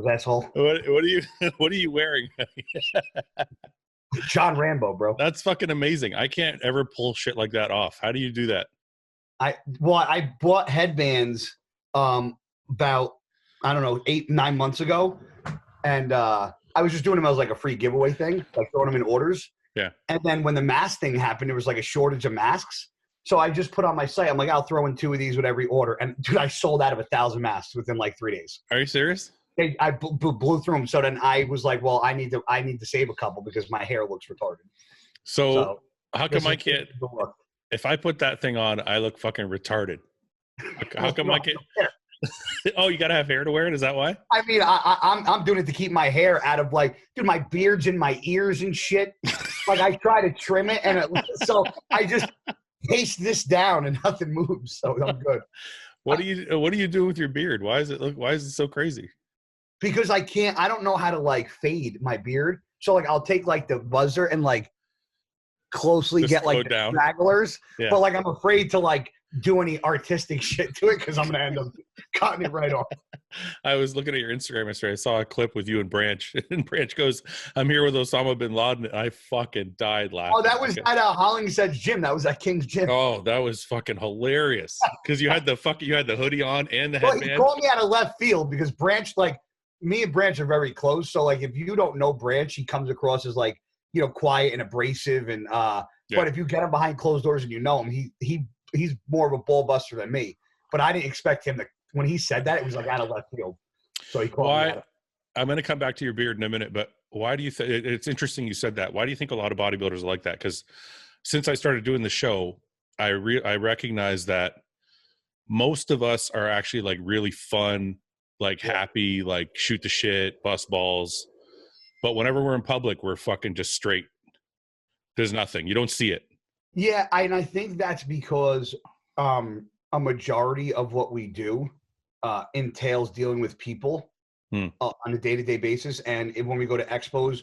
bodybuilders, asshole. What are you what are you wearing? John Rambo, bro. That's fucking amazing. I can't ever pull shit like that off. How do you do that? I bought headbands about, I don't know, 8-9 months ago, and I was just doing them as like a free giveaway thing, like throwing them in orders. Yeah. And then when the mask thing happened, there was like a shortage of masks. So I just put on my site, I'm like, I'll throw in 2 of these with every order. And dude, I sold out of 1,000 masks within like 3 days. Are you serious? I blew through them. So then I was like, well, I need to save a couple because my hair looks retarded. So how come I can't? If I put that thing on, I look fucking retarded. How come I can't? Oh, you gotta have hair to wear it? Is that why? I mean, I'm doing it to keep my hair out of, like, dude, my beard's in my ears and shit. Like, I try to trim it, and so I just paste this down and nothing moves. So I'm good. What do you do with your beard? Why is it so crazy? Because I don't know how to like fade my beard. So like I'll take like the buzzer and like closely just get like the stragglers. Yeah. But like I'm afraid to like do any artistic shit to it because I'm gonna end up cutting it right off. I was looking at your Instagram yesterday. I saw a clip with you and Branch, and Branch goes, "I'm here with Osama bin Laden." And I fucking died laughing. Oh, that was at Hollingshead's gym. That was at King's Gym. Oh, that was fucking hilarious because you had the hoodie on and the headband. He called me out of left field because Branch, like, me and Branch are very close. So like if you don't know Branch, he comes across as like, you know, quiet and abrasive, and but if you get him behind closed doors and you know him, he's more of a ball buster than me. But I didn't expect him to. When he said that, it was like out of left field. So he called me out. I'm going to come back to your beard in a minute, but why do you think it's interesting you said that? Why do you think a lot of bodybuilders are like that? Because since I started doing the show, I recognize that most of us are actually like really fun, like happy, like shoot the shit, bust balls. But whenever we're in public, we're fucking just straight. There's nothing. You don't see it. Yeah, and I think that's because a majority of what we do entails dealing with people on a day-to-day basis. And when we go to expos,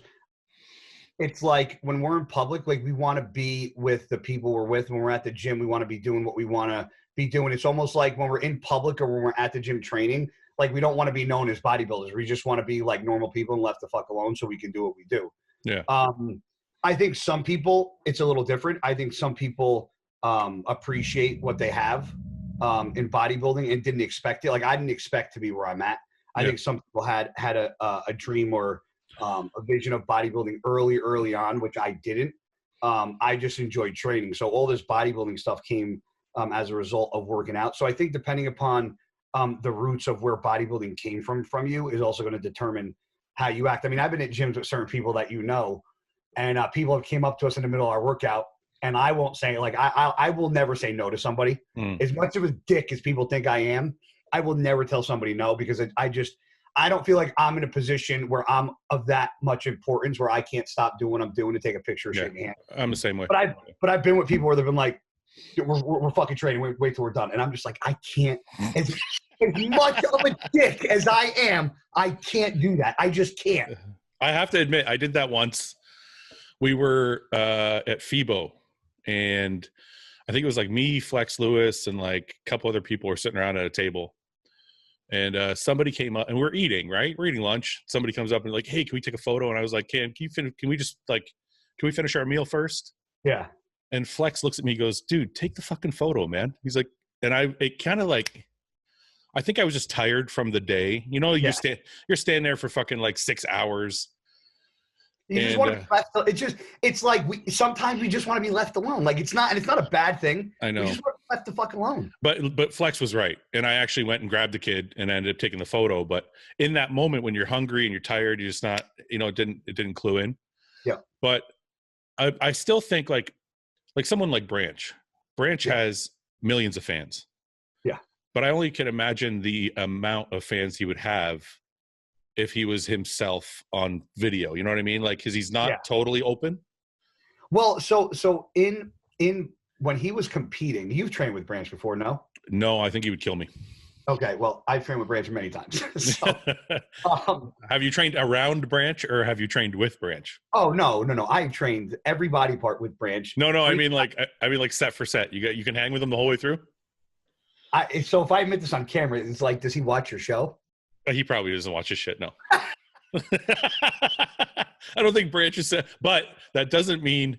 it's like when we're in public, like we want to be with the people we're with. When we're at the gym, we want to be doing what we want to be doing. It's almost like when we're in public or when we're at the gym training, like we don't want to be known as bodybuilders. We just want to be like normal people and left the fuck alone so we can do what we do. Yeah. I think some people, it's a little different. I think some people appreciate what they have in bodybuilding and didn't expect it. Like I didn't expect to be where I'm at. I think some people had a dream or a vision of bodybuilding early on, which I didn't. I just enjoyed training. So all this bodybuilding stuff came as a result of working out. So I think depending upon the roots of where bodybuilding came from you is also going to determine how you act. I mean, I've been at gyms with certain people that you know, and people have came up to us in the middle of our workout, and I won't say, like, I will never say no to somebody. As much of a dick as people think I am, I will never tell somebody no, because I don't feel like I'm in a position where I'm of that much importance where I can't stop doing what I'm doing to take a picture or shake a hand. I'm the same way. But I've been with people where they've been like, we're fucking training, wait till we're done. And I'm just like, I can't, as much of a dick as I am, I can't do that. I just can't. I have to admit, I did that once. We were at FIBO, and I think it was like me, Flex Lewis, and like a couple other people were sitting around at a table. And somebody came up, and we're eating, right? We're eating lunch. Somebody comes up and like, hey, can we take a photo? And I was like, can we finish our meal first? Yeah. And Flex looks at me, goes, dude, take the fucking photo, man. He's like, and it kind of like, I think I was just tired from the day. You know, you're standing there for fucking like 6 hours. You just want to be left. It's like sometimes we just want to be left alone. Like it's not a bad thing. I know. We just want to be left the fuck alone. But Flex was right, and I actually went and grabbed the kid and ended up taking the photo. But in that moment when you're hungry and you're tired, you're just not, you know, it didn't clue in. Yeah. But I still think like someone like Branch has millions of fans. Yeah. But I only can imagine the amount of fans he would have if he was himself on video, you know what I mean? Like, because he's not totally open. Well, so in when he was competing, you've trained with Branch before, no? No, I think he would kill me. Okay, well, I've trained with Branch many times. So, have you trained around Branch or have you trained with Branch? Oh no! I trained every body part with Branch. No, I mean like set for set. You can hang with him the whole way through. So if I admit this on camera, it's like, does he watch your show? He probably doesn't watch his shit. No. I don't think Branch is, but that doesn't mean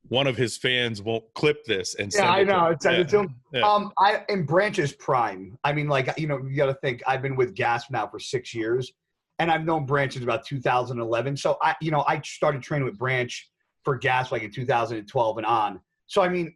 one of his fans won't clip this and send I it know. Send it to him. Yeah. I in Branch's prime. I mean, like, you got to think. I've been with Gasp now for 6 years, and I've known Branch since about 2011. So I started training with Branch for Gasp like in 2012 and on. So I mean,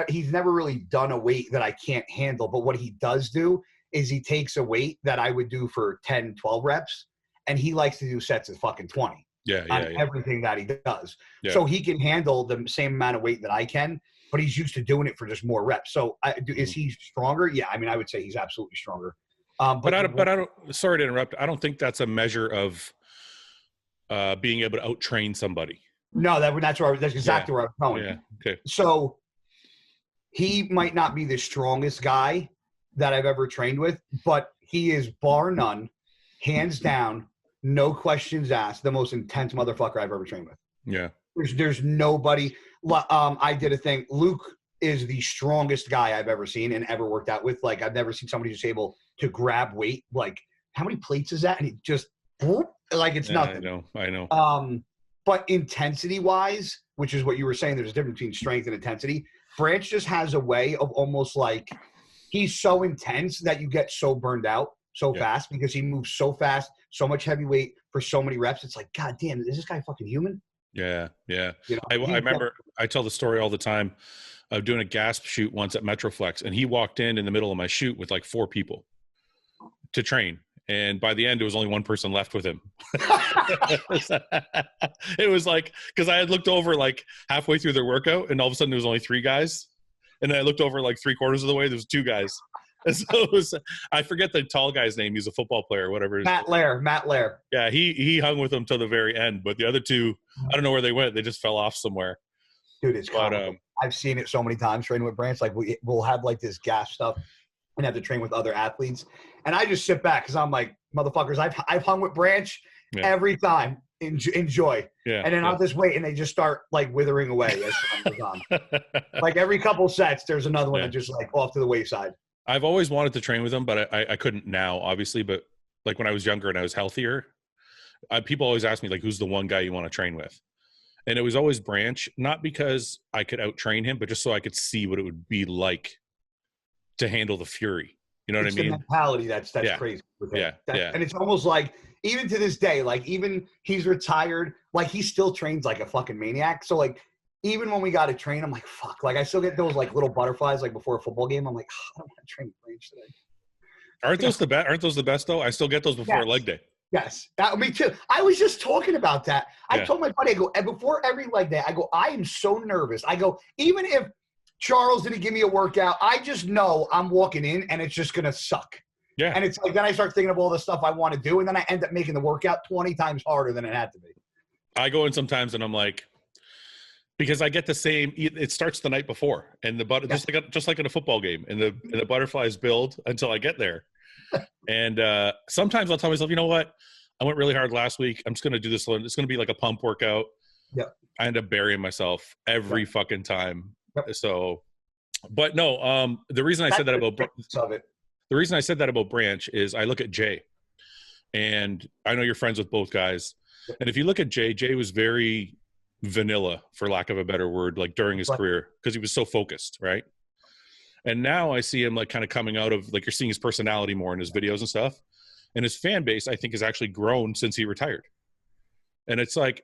he's never really done a weight that I can't handle. But what he does do is he takes a weight that I would do for 10, 12 reps, and he likes to do sets of fucking 20. Everything that he does. Yeah. So he can handle the same amount of weight that I can, but he's used to doing it for just more reps. So is he stronger? Yeah. I mean, I would say he's absolutely stronger. But I don't, sorry to interrupt. I don't think that's a measure of being able to out-train somebody. No, that's exactly where I was going. Yeah. Okay. So he might not be the strongest guy that I've ever trained with, but he is bar none, hands down, no questions asked, the most intense motherfucker I've ever trained with. Yeah. There's nobody. I did a thing. Luke is the strongest guy I've ever seen and ever worked out with. Like, I've never seen somebody who's able to grab weight. Like, how many plates is that? And he just, like, it's nothing. I know. But intensity-wise, which is what you were saying, there's a difference between strength and intensity. Branch just has a way of almost like, he's so intense that you get so burned out so fast because he moves so fast, so much heavy weight for so many reps. It's like, God damn, is this guy fucking human? Yeah. I remember, I tell the story all the time of doing a gasp shoot once at Metroflex, and he walked in the middle of my shoot with like 4 people to train. And by the end, there was only one person left with him. It was like, because I had looked over like halfway through their workout, and all of a sudden there was only 3 guys. And then I looked over like 3/4 of the way, there was 2 guys. And so it was, I forget the tall guy's name. He's a football player or whatever. Matt Lair. Yeah, he hung with them till the very end. But the other 2, I don't know where they went. They just fell off somewhere. Dude, it's common. I've seen it so many times training with Branch. Like, we'll have like this gas stuff and have to train with other athletes. And I just sit back because I'm like, motherfuckers, I've hung with Branch every time. Enjoy. Yeah, and then I'll just wait, and they just start like withering away as time goes on. Like every couple sets, there's another one that just like off to the wayside. I've always wanted to train with them, but I couldn't now, obviously. But like when I was younger and I was healthier, people always ask me like, who's the one guy you want to train with? And it was always Branch, not because I could out-train him, but just so I could see what it would be like to handle the fury. You know what I mean? The mentality that's crazy. With him. And it's almost like, even to this day, like even he's retired, like he still trains like a fucking maniac. So like, even when we got to train, I'm like, fuck. Like I still get those like little butterflies like before a football game. I'm like, I don't want to train Branch today. Aren't those the best though? I still get those before leg day. Yes, me too. I was just talking about that. I told my buddy, I go, before every leg day, I go, I am so nervous. I go, even if Charles didn't give me a workout, I just know I'm walking in and it's just gonna suck. Yeah. And it's like, then I start thinking of all the stuff I want to do, and then I end up making the workout 20 times harder than it had to be. I go in sometimes and I'm like, because I get the same, it starts the night before, and just like in a football game, and the butterflies build until I get there. And sometimes I'll tell myself, you know what? I went really hard last week. I'm just going to do this one. It's going to be like a pump workout. Yeah. I end up burying myself every fucking time. Yep. So, but no, the reason I said that about Branch is I look at Jay, and I know you're friends with both guys. And if you look at Jay was very vanilla, for lack of a better word, like during his career, because he was so focused, right? And now I see him like kind of coming out of, like, you're seeing his personality more in his videos and stuff. And his fan base, I think, has actually grown since he retired. And it's like,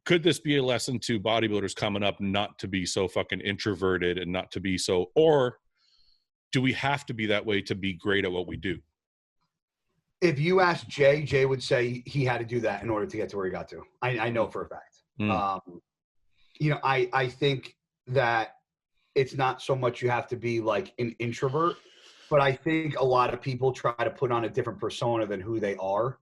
could this be a lesson to bodybuilders coming up not to be so fucking introverted and not to be so, or do we have to be that way to be great at what we do? If you ask Jay would say he had to do that in order to get to where he got to. I know for a fact. I think that it's not so much you have to be like an introvert, but I think a lot of people try to put on a different persona than who they are,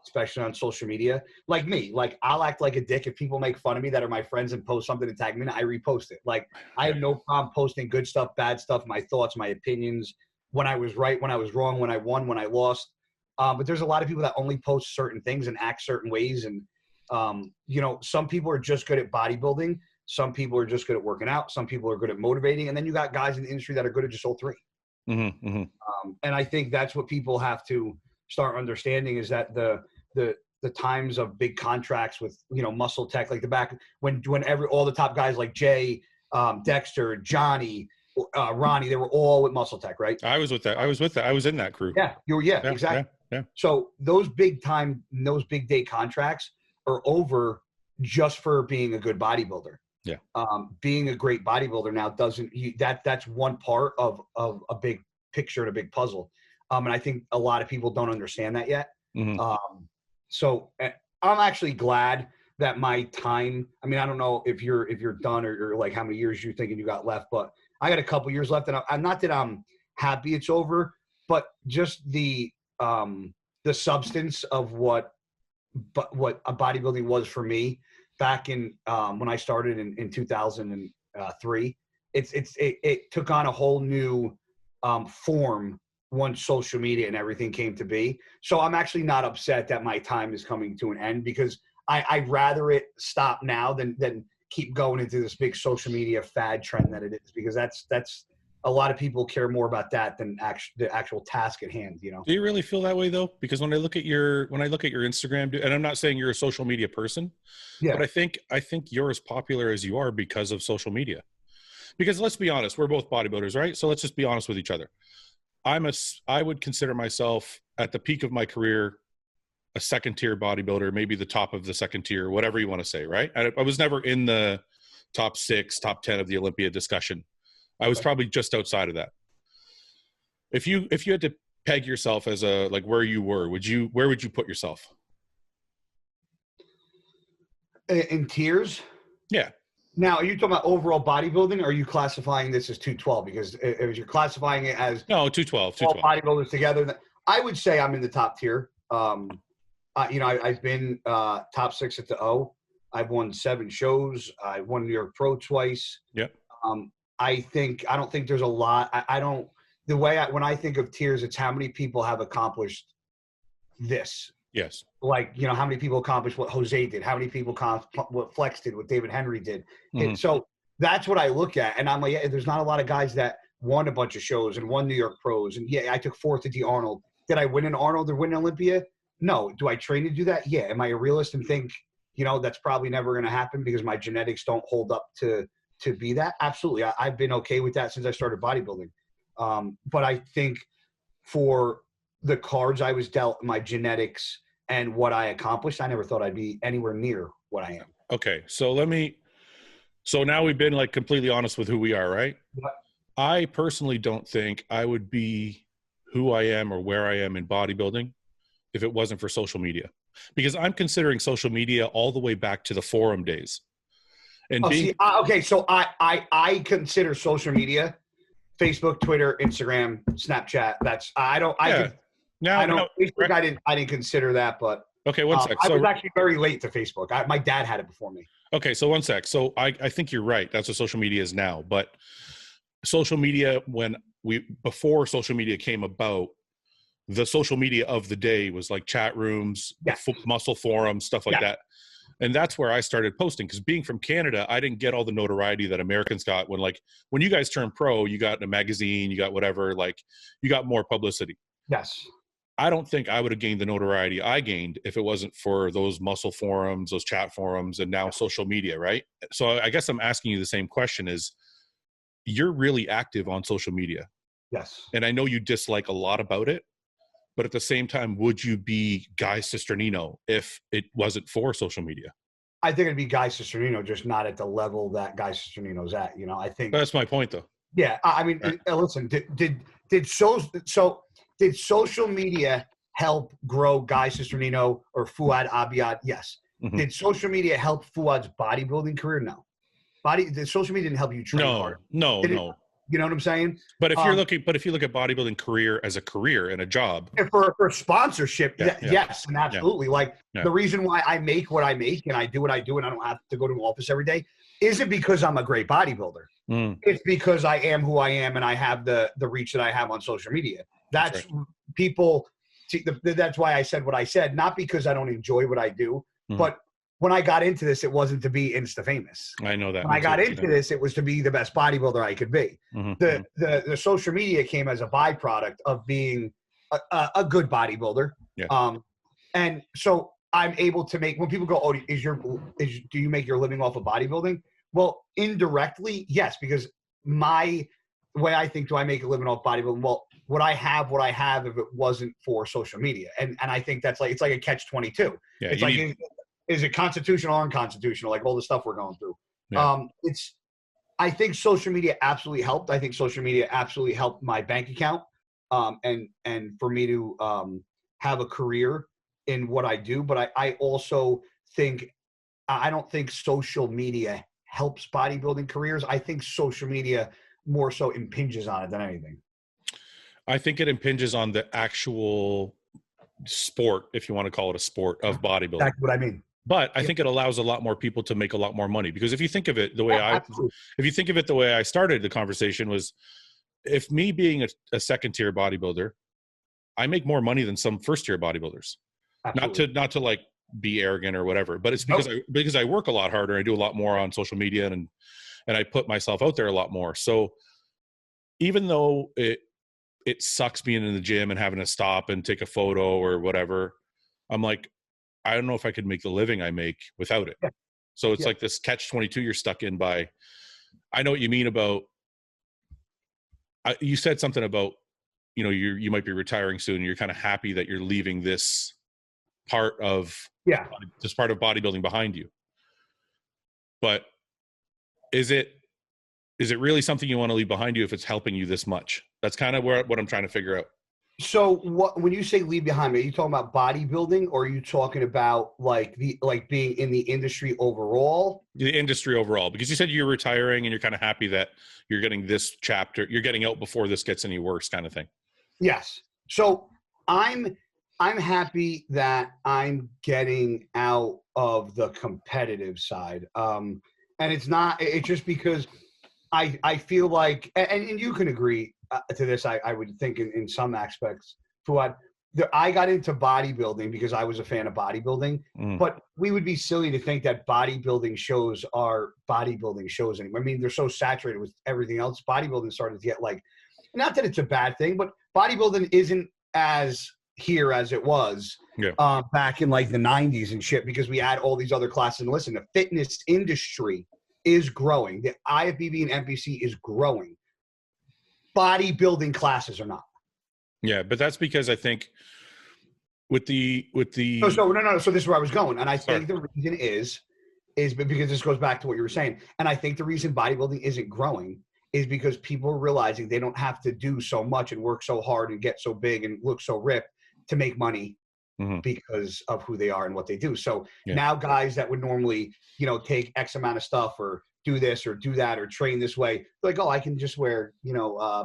especially on social media. Like me, like I'll act like a dick if people make fun of me that are my friends and post something and tag me, and I repost it. Like I have no problem posting good stuff, bad stuff, my thoughts, my opinions, when I was right, when I was wrong, when I won, when I lost. But there's a lot of people that only post certain things and act certain ways. And, some people are just good at bodybuilding. Some people are just good at working out. Some people are good at motivating. And then you got guys in the industry that are good at just all three. And I think that's what people have to start understanding, is that the times of big contracts with, you know, Muscle Tech, like the back when all the top guys like Jay, Dexter, Johnny, Ronnie, they were all with Muscle Tech, right? I was with that. I was in that crew. Yeah, exactly. Yeah. So those big day contracts are over just for being a good bodybuilder. Yeah. Being a great bodybuilder now that's one part of a big picture and a big puzzle. And I think a lot of people don't understand that yet. So I'm actually glad that my time, I mean, I don't know if you're done or like how many years you're thinking you got left, but I got a couple years left, and I'm not that I'm happy it's over, but just the substance of what a bodybuilding was for me back in when I started in 2003. It took on a whole new form once social media and everything came to be. So I'm actually not upset that my time is coming to an end, because I'd rather it stop now than keep going into this big social media fad trend that it is, because that's a lot of people care more about that than the actual task at hand, you know? Do you really feel that way though? Because when I look at your Instagram, and I'm not saying you're a social media person, but I think you're as popular as you are because of social media. Because let's be honest, we're both bodybuilders, right? So let's just be honest with each other. I would consider myself at the peak of my career a second tier bodybuilder, maybe the top of the second tier, whatever you want to say, right? I was never in the top 6, top 10 of the Olympia discussion. I was probably just outside of that. If you had to peg yourself as like where you were, where would you put yourself? In tiers? Yeah. Now, are you talking about overall bodybuilding, or are you classifying this as 212? Because if you're classifying it as 212, all bodybuilders together, I would say I'm in the top tier. You know, I've been top 6 at the O. I've won 7 shows. I won New York Pro twice. Yep. I don't think there's a lot. When I think of tiers, it's how many people have accomplished this. Yes. Like, you know, how many people accomplished what Jose did, how many people what Flex did, what David Henry did. And so that's what I look at. And I'm like, yeah, there's not a lot of guys that won a bunch of shows and won New York Pros. And yeah, I took 4th at the Arnold. Did I win an Arnold or win an Olympia? No. Do I train to do that? Yeah. Am I a realist and think, you know, that's probably never going to happen because my genetics don't hold up to be that? Absolutely. I've been okay with that since I started bodybuilding. But I think for the cards I was dealt, my genetics and what I accomplished, I never thought I'd be anywhere near what I am. Okay. So now we've been like completely honest with who we are, right? Yep. I personally don't think I would be who I am or where I am in bodybuilding if it wasn't for social media, because I'm considering social media all the way back to the forum days. And okay. So I consider social media, Facebook, Twitter, Instagram, Snapchat. Facebook, I didn't consider that, but okay, one sec. I was actually very late to Facebook. My dad had it before me. Okay, so one sec. So I think you're right. That's what social media is now. But social media, before social media came about, the social media of the day was like chat rooms, muscle forums, stuff like that. And that's where I started posting, because being from Canada, I didn't get all the notoriety that Americans got when you guys turned pro, you got in a magazine, you got whatever, like you got more publicity. Yes. I don't think I would have gained the notoriety I gained if it wasn't for those muscle forums, those chat forums, and now social media, right? So I guess I'm asking you the same question is, you're really active on social media. Yes. And I know you dislike a lot about it, but at the same time, would you be Guy Cisternino if it wasn't for social media? I think it'd be Guy Cisternino, just not at the level that Guy Cisternino's at. You know, I think that's my point, though. Yeah, I mean, listen, did social media help grow Guy Cisternino or Fouad Abiad? Yes. Did social media help Fouad's bodybuilding career? No. The social media didn't help you train hard. No. You know what I'm saying? But if you look at bodybuilding career as a career and a job, for sponsorship, yes, and absolutely. The reason why I make what I make and I do what I do and I don't have to go to an office every day isn't because I'm a great bodybuilder. It's because I am who I am and I have the reach that I have on social media. That's right. People. That's why I said what I said. Not because I don't enjoy what I do, but when I got into this, it wasn't to be Insta famous. I know that. When I got into this, it was to be the best bodybuilder I could be. The social media came as a byproduct of being a good bodybuilder. Yeah. And so I'm able to make, when people go, oh, do you make your living off of bodybuilding? Well, indirectly, yes, because my way I think, do I make a living off bodybuilding? Well, would I have what I have if it wasn't for social media? And I think that's like, it's like a catch-22. Yeah, it's like, is it constitutional or unconstitutional? Like all the stuff we're going through. Yeah. I think social media absolutely helped. I think social media absolutely helped my bank account. And for me to have a career in what I do. But I also think, I don't think social media helps bodybuilding careers. I think social media more so impinges on it than anything. I think it impinges on the actual sport, if you want to call it a sport, of bodybuilding. That's what I mean. But I think it allows a lot more people to make a lot more money, because if you think of it the way I started the conversation was, if me being a second tier bodybuilder, I make more money than some first tier bodybuilders. Absolutely. Not to like be arrogant or whatever, but it's because I work a lot harder. I do a lot more on social media and I put myself out there a lot more. So even though it sucks being in the gym and having to stop and take a photo or whatever, I'm like, I don't know if I could make the living I make without it. Yeah. So it's like this catch-22 you're stuck in by, I know what you mean about, you said something about, you know, you might be retiring soon. You're kind of happy that you're leaving this part of bodybuilding behind you. But is it really something you want to leave behind you if it's helping you this much? That's kind of what I'm trying to figure out. So when you say leave behind me, are you talking about bodybuilding, or are you talking about like being in the industry overall? The industry overall, because you said you're retiring and you're kind of happy that you're getting this chapter, you're getting out before this gets any worse, kind of thing. Yes. So I'm happy that I'm getting out of the competitive side. And it's just because I feel like, and you can agree to this, I would think in some aspects, Fouad, I got into bodybuilding because I was a fan of bodybuilding, but we would be silly to think that bodybuilding shows are bodybuilding shows anymore. I mean, they're so saturated with everything else. Bodybuilding started to get like, not that it's a bad thing, but bodybuilding isn't as here as it was back in like the 90s and shit, because we had all these other classes. And listen, the fitness industry is growing. The IFBB and NPC is growing. Bodybuilding classes are not. Yeah, but that's because I think with the no. So this is where I was going, and I think the reason is because this goes back to what you were saying, and I think the reason bodybuilding isn't growing is because people are realizing they don't have to do so much and work so hard and get so big and look so ripped to make money because of who they are and what they do. So now guys that would normally, take X amount of stuff or do this or do that or train this way, they're like, oh, I can just wear,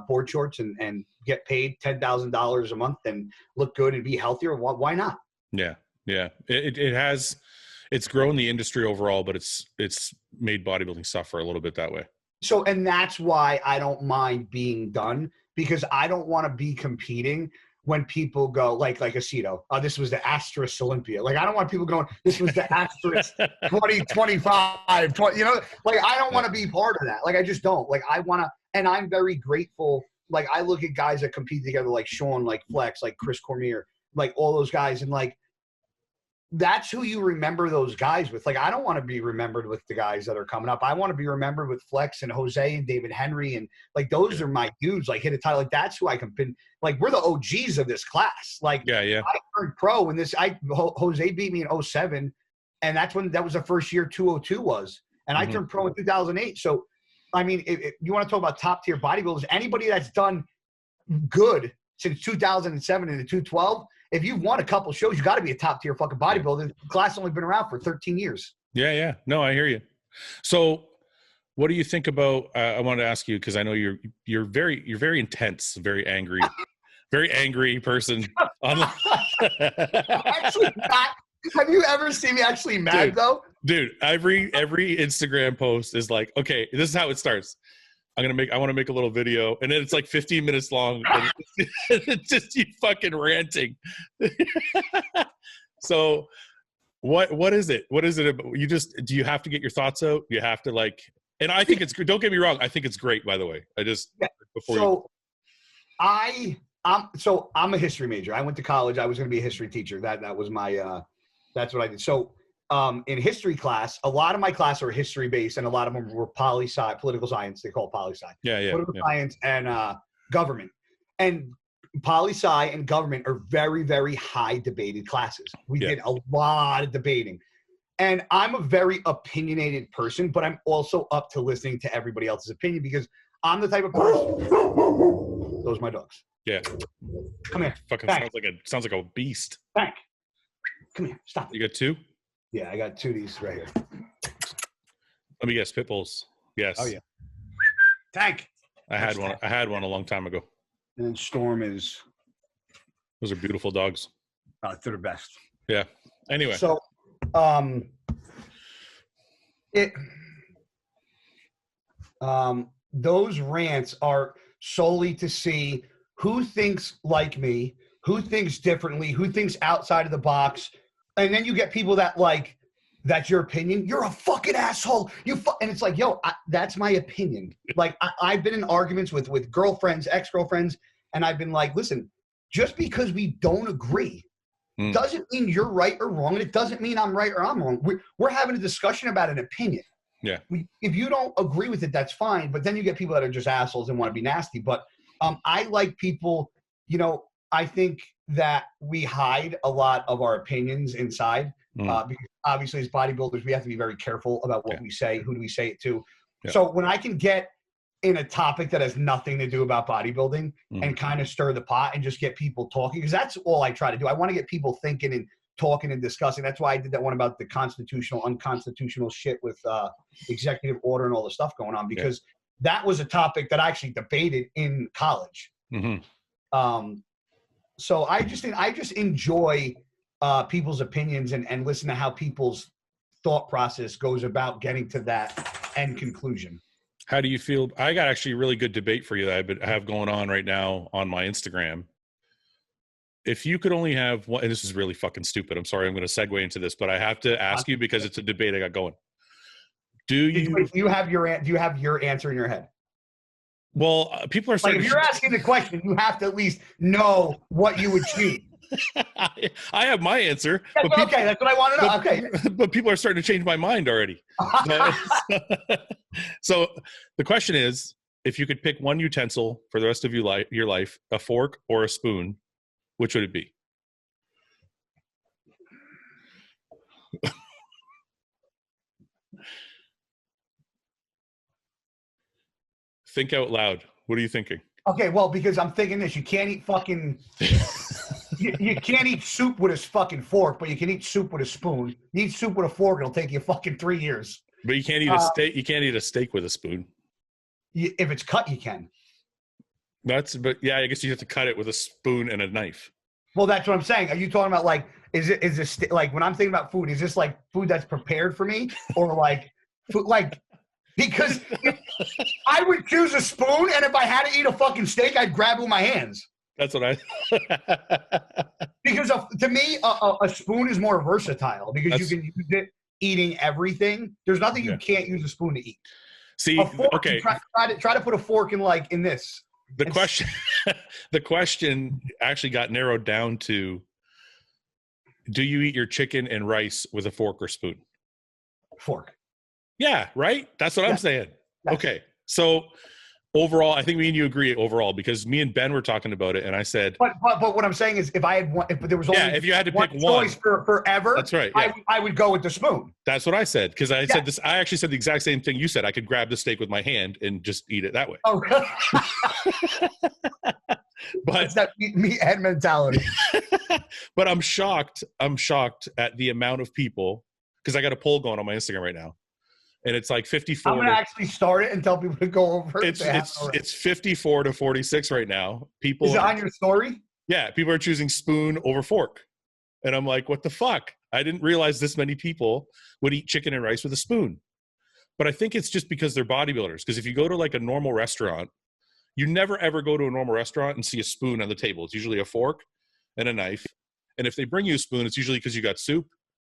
board shorts and get paid $10,000 a month and look good and be healthier. Why not? Yeah. Yeah. It's grown the industry overall, but it's made bodybuilding suffer a little bit that way. So, and that's why I don't mind being done, because I don't want to be competing when people go like Aceto, this was the Asterisk Olympia. Like, I don't want people going, this was the Asterisk 2025, I don't want to be part of that. Like, I just don't. Like, I want to, and I'm very grateful. Like, I look at guys that compete together, like Sean, like Flex, like Chris Cormier, like all those guys. And like, that's who you remember those guys with. Like, I don't want to be remembered with the guys that are coming up. I want to be remembered with Flex and Jose and David Henry. And like, those are my dudes, like hit a title. Like, that's who I can pin. Like, we're the OGs of this class. Like, I turned pro in this. Jose beat me in 2007. And that was the first year 202 was. And I turned pro in 2008. So, I mean, if you want to talk about top tier bodybuilders, anybody that's done good since 2007 into 212, if you've won a couple shows, you got to be a top tier fucking bodybuilder. The class only been around for 13 years. Yeah. No, I hear you. So what do you think about, I wanted to ask you, cause I know you're very intense, very angry person. Actually not. Have you ever seen me actually mad though? Dude, every Instagram post is like, okay, this is how it starts. I want to make a little video, and then it's like 15 minutes long. And it's just you fucking ranting. So What is it? What is it? You just, do you have to get your thoughts out? You have to like, and I think it's, don't get me wrong. I think it's great, by the way. I just, before so I'm a history major. I went to college. I was going to be a history teacher. That was my, that's what I did. So in history class, a lot of my classes are history based and a lot of them were poli-sci, political science. They call it poli-sci. Political science and government. And poli-sci and government are very, very high debated classes. We did a lot of debating. And I'm a very opinionated person, but I'm also up to listening to everybody else's opinion because I'm the type of person. Those are my dogs. Yeah. Come here. Fucking sounds like a beast. Bank. Come here. Stop. You got two? Yeah, I got two of these right here. Let me guess. Pit bulls. Yes. Oh yeah. Tank. I had one a long time ago. And then Storm is. Those are beautiful dogs. They're the best. Yeah. Anyway. So, those rants are solely to see who thinks like me, who thinks differently, who thinks outside of the box. And then you get people that like, that's your opinion. You're a fucking asshole. And it's like, yo, that's my opinion. Like I've been in arguments with girlfriends, ex-girlfriends, and I've been like, listen, just because we don't agree doesn't mean you're right or wrong. And it doesn't mean I'm right or I'm wrong. We're having a discussion about an opinion. Yeah. If you don't agree with it, that's fine. But then you get people that are just assholes and want to be nasty. But I like people, you know, I think that we hide a lot of our opinions inside. Because obviously as bodybuilders, we have to be very careful about what we say. Who do we say it to? Yeah. So when I can get in a topic that has nothing to do about bodybuilding and kind of stir the pot and just get people talking, because that's all I try to do. I want to get people thinking and talking and discussing. That's why I did that one about the constitutional, unconstitutional shit with executive order and all the stuff going on, because that was a topic that I actually debated in college. So I just enjoy people's opinions and listen to how people's thought process goes about getting to that end conclusion. How do you feel? I got actually a really good debate for you that I have going on right now on my Instagram. If you could only have one, and this is really fucking stupid. I'm sorry, I'm going to segue into this, but I have to ask you because it's a debate I got going. Do you have your answer in your head? Well, people are starting. Like if you're asking the question, you have to at least know what you would choose. I have my answer. Yeah, but okay, that's what I want to know. Okay. But people are starting to change my mind already. So the question is, if you could pick one utensil for the rest of your life, a fork or a spoon, which would it be? Think out loud. What are you thinking? Okay, well, because I'm thinking this. You can't eat fucking... you can't eat soup with a fucking fork, but you can eat soup with a spoon. You eat soup with a fork, it'll take you fucking 3 years. But you can't eat a steak. You can't eat a steak with a spoon. If it's cut, you can. But yeah, I guess you have to cut it with a spoon and a knife. Well, that's what I'm saying. Are you talking about like, is this like when I'm thinking about food, is this like food that's prepared for me, or like food like? Because I would choose a spoon, and if I had to eat a fucking steak, I'd grab it with my hands. That's what I. Because to me, a spoon is more versatile because you can use it eating everything. There's nothing you can't use a spoon to eat. See, fork, okay. Try to put a fork in this. The question actually got narrowed down to: do you eat your chicken and rice with a fork or spoon? Fork. Yeah, right? That's what I'm saying. Yes. Okay. So overall, I think me and you agree overall, because me and Ben were talking about it, and I said, but what I'm saying is, if I had one, if there was only if you had to pick one choice for forever, that's right. Yeah. I would go with the spoon. That's what I said, because I said this. I actually said the exact same thing you said. I could grab the steak with my hand and just eat it that way. Oh, but it's that meat head mentality. But I'm shocked. I'm shocked at the amount of people, because I got a poll going on my Instagram right now. And it's like 54. I'm going to actually start it and tell people to go over it. It's 54 to 46 right now. People. Is it on your story? Yeah. People are choosing spoon over fork. And I'm like, what the fuck? I didn't realize this many people would eat chicken and rice with a spoon. But I think it's just because they're bodybuilders. Because if you go to like a normal restaurant, you never ever go to a normal restaurant and see a spoon on the table. It's usually a fork and a knife. And if they bring you a spoon, it's usually because you got soup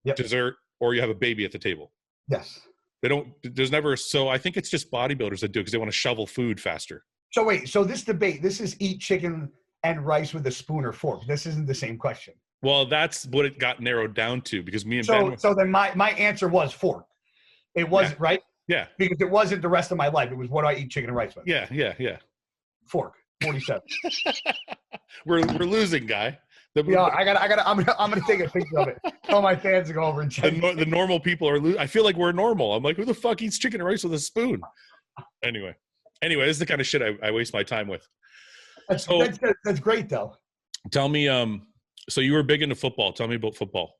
Yep. dessert, or you have a baby at the table. Yes. They don't, there's never, so I think it's just bodybuilders that do it because they want to shovel food faster. So wait, so this debate, this is eat chicken and rice with a spoon or fork. This isn't the same question. Well, that's what it got narrowed down to, because me and Ben. So then my answer was fork. It wasn't, right? Yeah. Because it wasn't the rest of my life. It was what do I eat chicken and rice with? Yeah. Fork. 47. We're losing, Guy. Yeah, I'm gonna take a picture of it. Tell my fans to go over and check. The normal people are I feel like we're normal. I'm like, who the fuck eats chicken and rice with a spoon? Anyway, this is the kind of shit I waste my time with. That's great though. Tell me, so you were big into football. Tell me about football.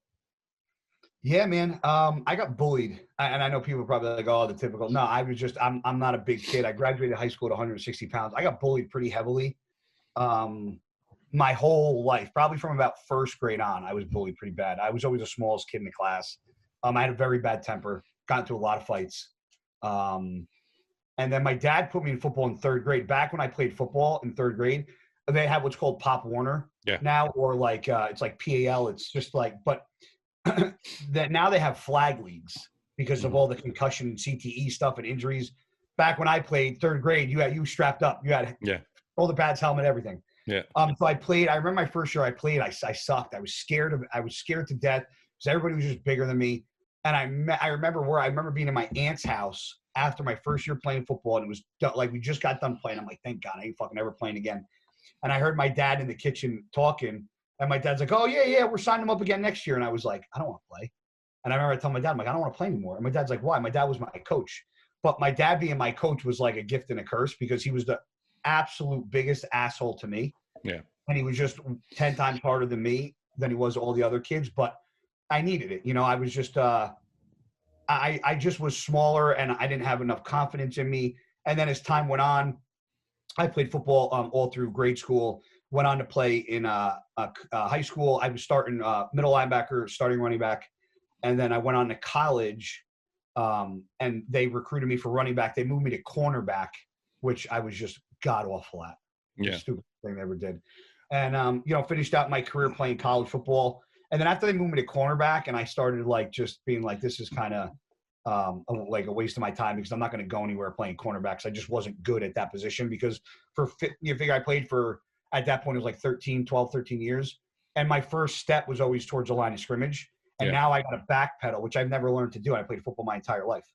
Yeah, man. I got bullied, and I know people are probably like, "Oh, the typical." No, I was just I'm not a big kid. I graduated high school at 160 pounds. I got bullied pretty heavily. My whole life, probably from about first grade on, I was bullied pretty bad. I was always the smallest kid in the class. I had a very bad temper. Got into a lot of fights. And then my dad put me in football in third grade. Back when I played football in third grade, they have what's called Pop Warner now, or like it's like PAL. It's just like, but that now they have flag leagues because of all the concussion and CTE stuff and injuries. Back when I played third grade, you strapped up. You had shoulder pads, helmet, everything. Yeah. So I played. I remember my first year I played. I sucked. I was scared to death because everybody was just bigger than me. And I remember being in my aunt's house after my first year playing football, and it was like we just got done playing. I'm like, thank God, I ain't fucking ever playing again. And I heard my dad in the kitchen talking, and my dad's like, "Oh yeah, we're signing him up again next year." And I was like, "I don't want to play." And I remember I told my dad, "I'm like, I don't want to play anymore." And my dad's like, "Why?" My dad was my coach, but my dad being my coach was like a gift and a curse because he was the absolute biggest asshole to me. Yeah. And he was just 10 times harder than me than he was all the other kids, but I needed it. I was just I just was smaller and I didn't have enough confidence in me. And then as time went on, I played football all through grade school, went on to play in high school. I was starting middle linebacker, starting running back. And then I went on to college and they recruited me for running back. They moved me to cornerback, which I was just god awful at. Yeah. Stupid thing they ever did. And, finished out my career playing college football. And then after they moved me to cornerback and I started like just being like, this is kind of like a waste of my time because I'm not going to go anywhere playing cornerbacks. I just wasn't good at that position because you figure I played for, at that point, it was like 13 years. And my first step was always towards the line of scrimmage. And now I got a backpedal, which I've never learned to do. I played football my entire life.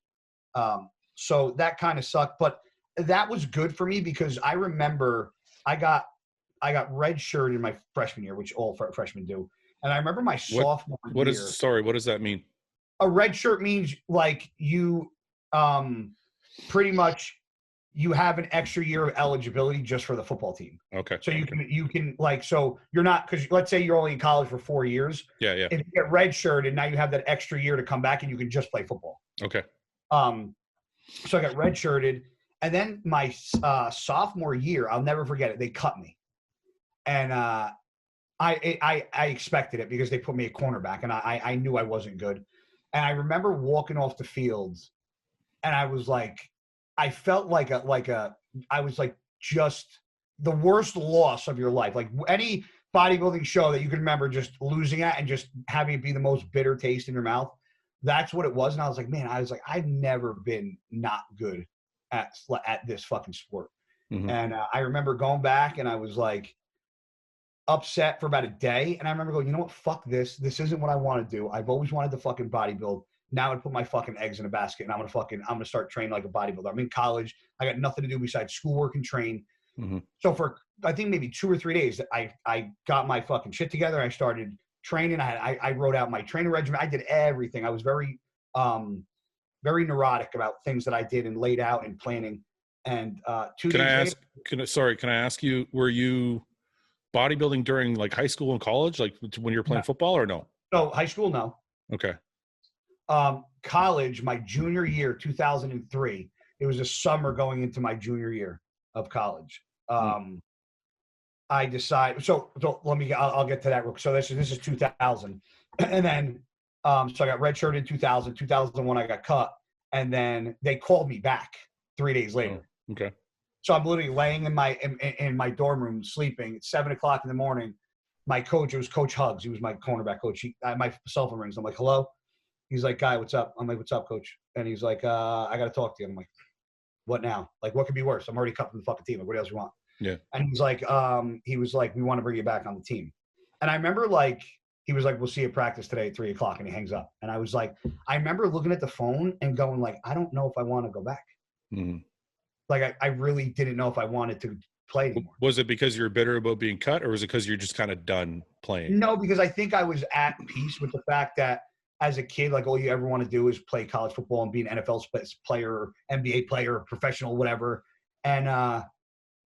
So that kind of sucked, but that was good for me because I remember I got red shirt in my freshman year, which all freshmen do. And I remember my sophomore year. What does that mean? A red shirt means like you pretty much you have an extra year of eligibility just for the football team. Okay. So you can like, so you're not, because let's say you're only in college for 4 years. Yeah. If you get red shirt and now you have that extra year to come back and you can just play football. Okay. So I got red shirted. And then my sophomore year, I'll never forget it. They cut me. And I expected it because they put me at cornerback and I knew I wasn't good. And I remember walking off the field and I was like, I felt like I was like just the worst loss of your life. Like any bodybuilding show that you can remember just losing at and just having it be the most bitter taste in your mouth. That's what it was. And I was like, man, I've never been not good at this fucking sport. Mm-hmm. And I remember going back and I was like upset for about a day. And I remember going, you know what? Fuck this. This isn't what I want to do. I've always wanted to fucking bodybuild. Now I'm gonna put my fucking eggs in a basket and I'm gonna start training like a bodybuilder. I'm in college. I got nothing to do besides schoolwork and train. Mm-hmm. So for I think maybe 2 or 3 days, I got my fucking shit together. I started training. I wrote out my training regimen. I did everything. I was very very neurotic about things that I did and laid out and planning. And 2 days later, can I ask you, were you bodybuilding during like high school and college, like when you were playing football, or no? No, high school, no. Okay. College, my junior year, 2003. It was a summer going into my junior year of college. I decided. So let me. I'll get to that. So this is 2000, and then so I got redshirted in 2000. 2001, I got cut, and then they called me back 3 days later. Oh, okay. So I'm literally laying in my dorm room sleeping. It's 7:00 in the morning, my coach, it was Coach Hugs. He was my cornerback coach. My cell phone rings. I'm like, hello? He's like, Guy, what's up? I'm like, what's up, coach? And he's like, I got to talk to you. I'm like, what now? Like, what could be worse? I'm already cut from the fucking team. Like, what else you want? Yeah. And he was like, we want to bring you back on the team. And I remember like, he was like, we'll see you at practice today at 3:00. And he hangs up. And I was like, I remember looking at the phone and going like, I don't know if I want to go back. Mm-hmm. Like, I really didn't know if I wanted to play anymore. Was it because you're bitter about being cut, or was it because you're just kind of done playing? No, because I think I was at peace with the fact that as a kid, like all you ever want to do is play college football and be an NFL player, or NBA player, or professional, whatever. And,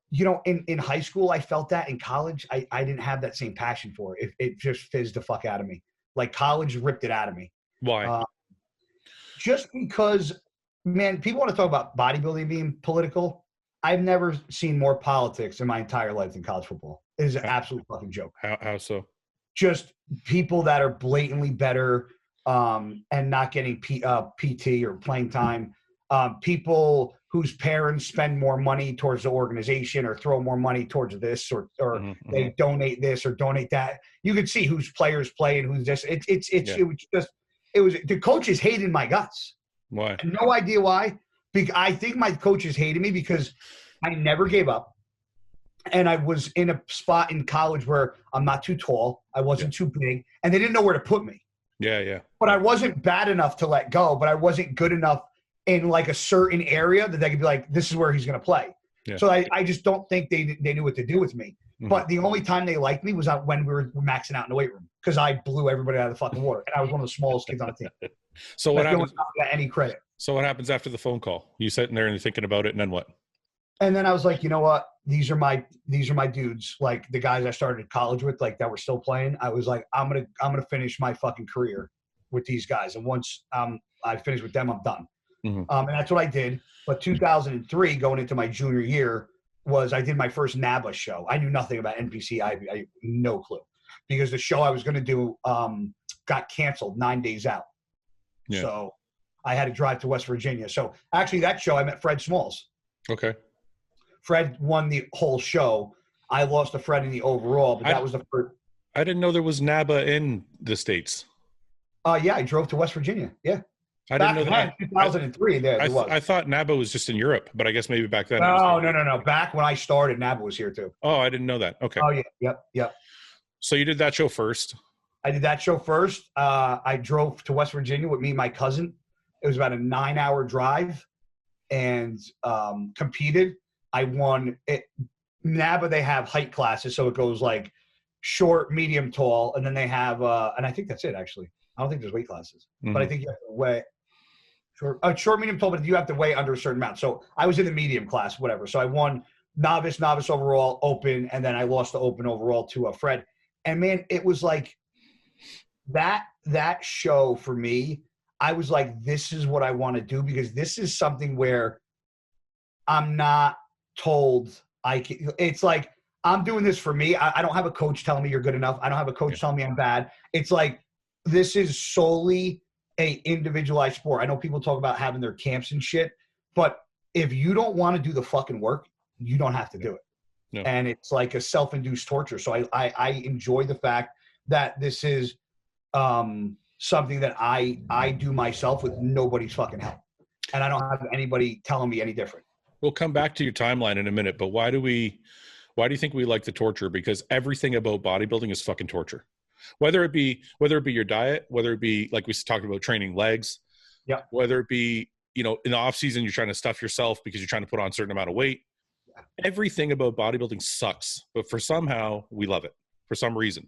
you know, in high school, I felt that. In college, I didn't have that same passion for it. It just fizzed the fuck out of me. Like college ripped it out of me. Why? Just because, man, people want to talk about bodybuilding being political. I've never seen more politics in my entire life than college football. It is an absolute fucking joke. How so? Just people that are blatantly better and not getting PT or playing time. People whose parents spend more money towards the organization or throw more money towards this or they donate this or donate that. You could see whose players play and who's this. It was the coaches hated my guts. Why? No idea why. I think my coaches hated me because I never gave up. And I was in a spot in college where I'm not too tall. I wasn't too big. And they didn't know where to put me. Yeah, yeah. But I wasn't bad enough to let go. But I wasn't good enough in like a certain area that they could be like, this is where he's going to play. Yeah. So I just don't think they knew what to do with me. Mm-hmm. But the only time they liked me was when we were maxing out in the weight room because I blew everybody out of the fucking water. And I was one of the smallest kids on the team. So what happens? Any credit. So what happens after the phone call? You sitting there and you're thinking about it, and then what? And then I was like, you know what? These are my dudes, like the guys I started college with, like that were still playing. I was like, I'm gonna finish my fucking career with these guys, and once I finish with them, I'm done. Mm-hmm. And that's what I did. But 2003, going into my junior year, I did my first NABA show. I knew nothing about NPC. I no clue because the show I was gonna do got canceled 9 days out. Yeah. So I had to drive to West Virginia. So actually, that show I met Fred Smalls. Okay. Fred won the whole show. I lost to Fred in the overall, but that was the first. I didn't know there was NABA in the States. Yeah, I drove to West Virginia. Yeah. I didn't know that. 2003, there was. I thought NABA was just in Europe, but I guess maybe back then. No. Back when I started, NABA was here too. Oh, I didn't know that. Okay. Oh, yeah. Yep. So you did that show first? I did that show first. I drove to West Virginia with me and my cousin. It was about a 9-hour drive and competed. I won it. NABA, they have height classes. So it goes like short, medium, tall. And then they have, and I think that's it actually. I don't think there's weight classes, but I think you have to weigh short, medium, tall, but you have to weigh under a certain amount. So I was in the medium class, whatever. So I won novice overall, open. And then I lost the open overall to Fred. And man, it was like that show for me. I was like, this is what I want to do because this is something where I'm not told I can. It's like, I'm doing this for me. I don't have a coach telling me you're good enough. I don't have a coach telling me I'm bad. It's like, this is solely a individualized sport. I know people talk about having their camps and shit, but if you don't want to do the fucking work, you don't have to do it. No. And it's like a self-induced torture. So I enjoy the fact that this is something that I do myself with nobody's fucking help. And I don't have anybody telling me any different. We'll come back to your timeline in a minute, but why do you think we like the torture? Because everything about bodybuilding is fucking torture. Whether it be your diet, whether it be like we talked about training legs, whether it be, in the off season, you're trying to stuff yourself because you're trying to put on a certain amount of weight. Everything about bodybuilding sucks, but for somehow we love it for some reason.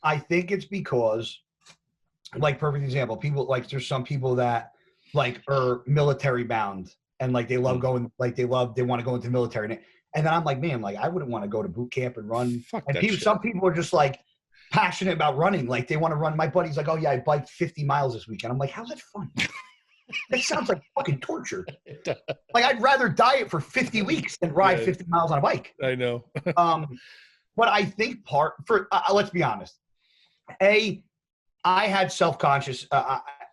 I think it's because, like, perfect example, people like, there's some people that like are military bound and like they love going, like they want to go into the military. And then I'm like, man, like I wouldn't want to go to boot camp and run. Some people are just like passionate about running. Like they want to run. My buddy's like, oh yeah, I biked 50 miles this weekend. I'm like, how's that fun? That sounds like fucking torture. Like I'd rather diet for 50 weeks than ride 50 miles on a bike. I know. But I think let's be honest. I had self-conscious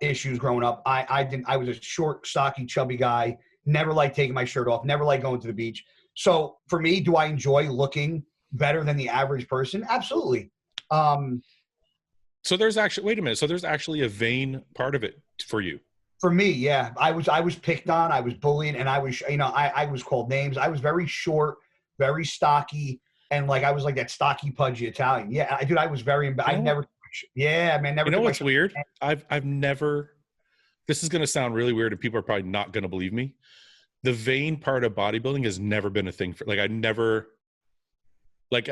issues growing up. I was a short, stocky, chubby guy. Never liked taking my shirt off. Never liked going to the beach. So for me, do I enjoy looking better than the average person? Absolutely. So there's actually, wait a minute. So there's actually a vain part of it for you. For me, yeah, I was picked on, I was bullied, and I was, I was called names. I was very short, very stocky, and like I was like that stocky, pudgy Italian. Yeah, I was very. I never. Yeah, man, never. You know what's weird? I've never. This is going to sound really weird, and people are probably not going to believe me. The vain part of bodybuilding has never been a thing for. Like I never. Like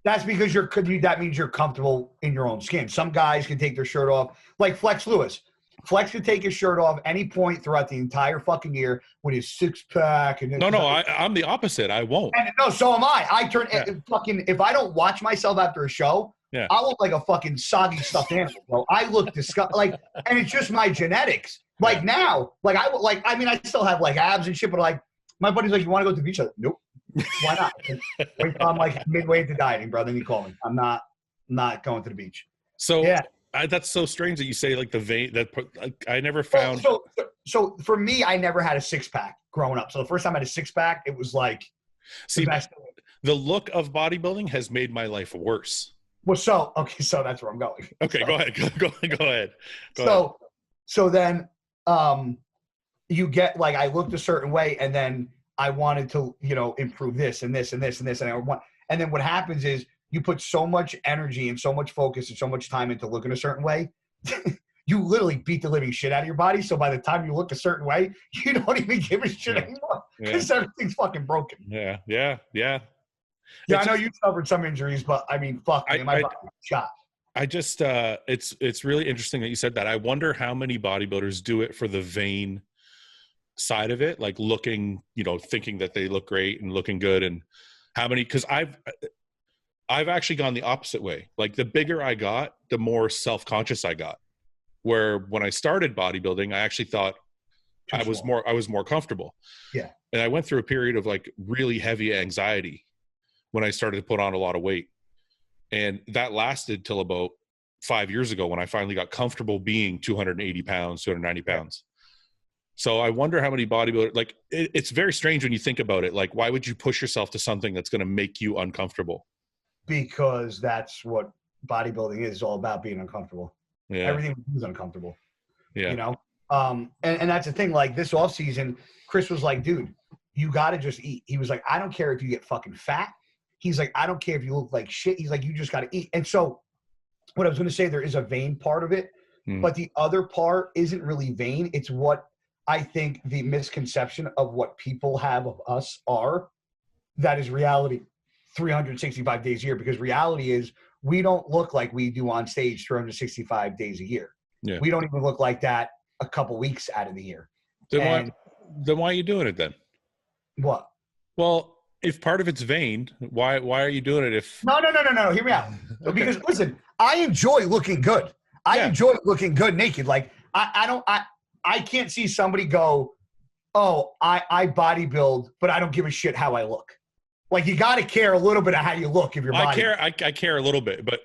that's because that means you're comfortable in your own skin. Some guys can take their shirt off, like Flex Lewis. Flex could take his shirt off any point throughout the entire fucking year with his six pack. And no, I'm the opposite. I won't. And no, so am I. I turn fucking, if I don't watch myself after a show, I look like a fucking soggy stuffed animal, bro. I look disgusting. Like, and it's just my genetics. Like now, like I mean, I still have like abs and shit, but like my buddy's like, you want to go to the beach? I'm like, nope. Why not? Wait till I'm like midway into dieting, bro. Then you call me. I'm not going to the beach. So yeah. That's so strange that you say like the vein that I never found. So for me, I never had a six pack growing up. So the first time I had a six pack, it was like the look of bodybuilding has made my life worse. Well, so that's where I'm going. Okay, so, go ahead. So then you get like I looked a certain way, and then I wanted to improve this and this and this and this, and then what happens is, you put so much energy and so much focus and so much time into looking a certain way, you literally beat the living shit out of your body. So by the time you look a certain way, you don't even give a shit anymore because everything's fucking broken. Yeah. I know you suffered some injuries, but I mean, fuck, my body was shot. I just, it's really interesting that you said that. I wonder how many bodybuilders do it for the vain side of it, like looking, thinking that they look great and looking good, and how many, because I've actually gone the opposite way. Like the bigger I got, the more self-conscious I got. Where when I started bodybuilding, I actually thought I was more comfortable. Yeah. And I went through a period of like really heavy anxiety when I started to put on a lot of weight. And that lasted till about 5 years ago when I finally got comfortable being 280 pounds, 290 pounds. So I wonder how many bodybuilders, like it's very strange when you think about it. Like, why would you push yourself to something that's going to make you uncomfortable? Because that's what bodybuilding is all about, being uncomfortable. Yeah. Everything is uncomfortable. Yeah. And that's the thing. Like this off season, Chris was like, dude, you got to just eat. He was like, I don't care if you get fucking fat. He's like, I don't care if you look like shit. He's like, you just got to eat. And so what I was going to say, there is a vain part of it, but the other part isn't really vain. It's what I think the misconception of what people have of us are, that is reality. 365 days a year, because reality is we don't look like we do on stage 365 days a year. Yeah. We don't even look like that a couple weeks out of the year. Then why are you doing it then? What? Well, if part of it's vain, why are you doing it if... No. Hear me out. Okay. Because listen, I enjoy looking good. I enjoy looking good naked. Like I can't see somebody go, oh, I bodybuild, but I don't give a shit how I look. Like you got to care a little bit of how you look if you're body. I care a little bit, but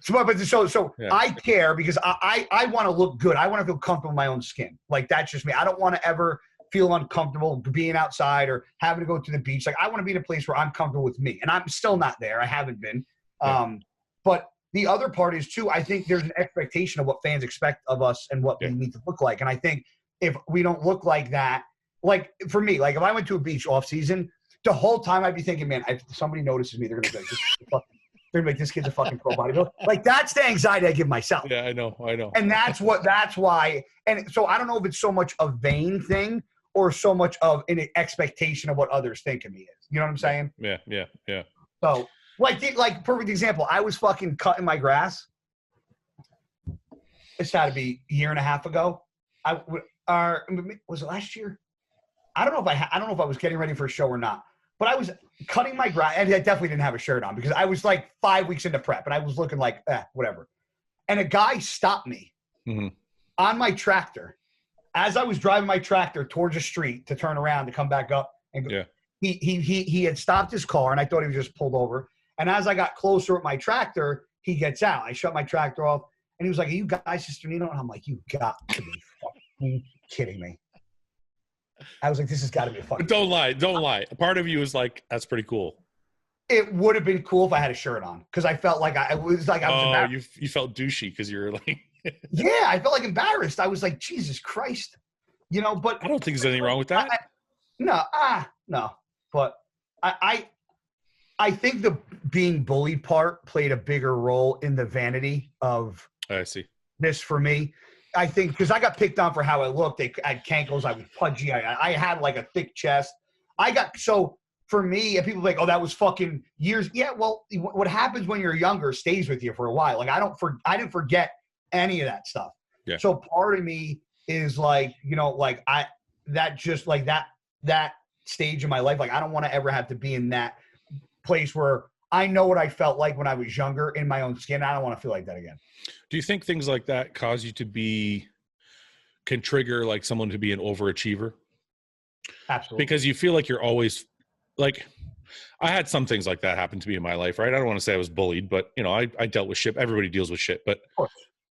I care because I want to look good. I want to feel comfortable in my own skin. Like that's just me. I don't want to ever feel uncomfortable being outside or having to go to the beach. Like I want to be in a place where I'm comfortable with me, and I'm still not there. I haven't been. But the other part is too, I think there's an expectation of what fans expect of us and what we need to look like. And I think if we don't look like that, like for me, like if I went to a beach off season, the whole time I'd be thinking, man, if somebody notices me, they're going to be like, this kid's a fucking pro bodybuilder. Like that's the anxiety I give myself. Yeah, I know. And that's why. And so I don't know if it's so much a vain thing or so much of an expectation of what others think of me is. You know what I'm saying? Yeah. So like perfect example. I was fucking cutting my grass. This had to be a year and a half ago. Was it last year? I don't know if I was getting ready for a show or not. But I was cutting my grass, and I definitely didn't have a shirt on because I was like 5 weeks into prep, and I was looking like, whatever. And a guy stopped me on my tractor as I was driving my tractor towards a street to turn around to come back up. And go. He had stopped his car, and I thought he was just pulled over. And as I got closer with my tractor, he gets out. I shut my tractor off, and he was like, "Are you Guy Cisternino?" And I'm like, "You got to be fucking kidding me." I was like, this has got to be a fucking... Don't lie. A part of you is like, that's pretty cool. It would have been cool if I had a shirt on because I felt like I was embarrassed. You felt douchey because you're like, yeah, I felt like embarrassed. I was like, Jesus Christ, but I don't think there's anything wrong with that. No, but I think the being bullied part played a bigger role in the vanity of I see this for me. I think because I got picked on for how I looked. I had cankles. I was pudgy. I had like a thick chest. So for me, and people are like, oh, that was fucking years. Yeah, well, what happens when you're younger stays with you for a while. Like I didn't forget any of that stuff. Yeah. So part of me is like, that stage of my life, like I don't want to ever have to be in that place where I know what I felt like when I was younger in my own skin. I don't want to feel like that again. Do you think things like that cause you to can trigger like someone to be an overachiever? Absolutely. Because you feel like you're always like, I had some things like that happen to me in my life, right? I don't want to say I was bullied, but I dealt with shit. Everybody deals with shit. But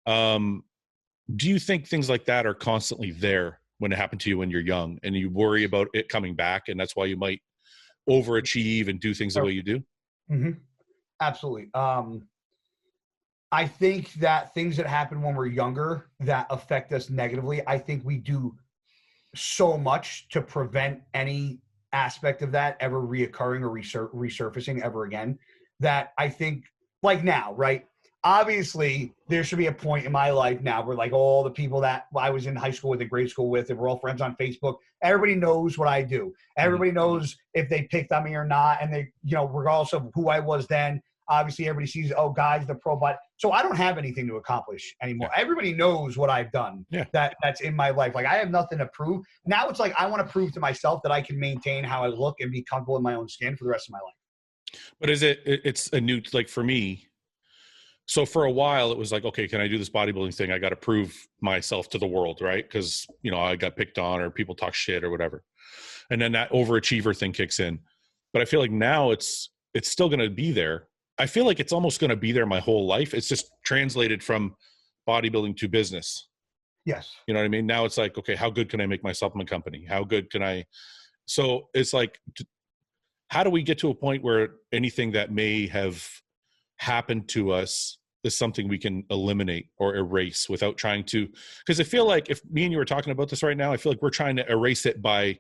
do you think things like that are constantly there when it happened to you when you're young and you worry about it coming back, and that's why you might overachieve and do things the way you do? Mm-hmm. Absolutely. I think that things that happen when we're younger that affect us negatively, I think we do so much to prevent any aspect of that ever reoccurring or resurfacing ever again, that I think, like now, right? Obviously, there should be a point in my life now where like all the people that I was in high school with and grade school with, and we're all friends on Facebook, everybody knows what I do. Everybody knows if they picked on me or not. And they, regardless of who I was then, obviously everybody sees, oh, Guy's the pro body. So I don't have anything to accomplish anymore. Yeah. Everybody knows what I've done. Yeah. That's in my life. Like I have nothing to prove. Now it's like I want to prove to myself that I can maintain how I look and be comfortable in my own skin for the rest of my life. But it's a new, like for me, so for a while it was like, okay, can I do this bodybuilding thing? I got to prove myself to the world, right? Because, I got picked on or people talk shit or whatever. And then that overachiever thing kicks in. But I feel like now it's still going to be there. I feel like it's almost going to be there my whole life. It's just translated from bodybuilding to business. Yes. You know what I mean? Now it's like, okay, how good can I make my supplement company? How good can I? So it's like, how do we get to a point where anything that may have happened to us is something we can eliminate or erase without trying to? Because I feel like if me and you were talking about this right now, I feel like we're trying to erase it by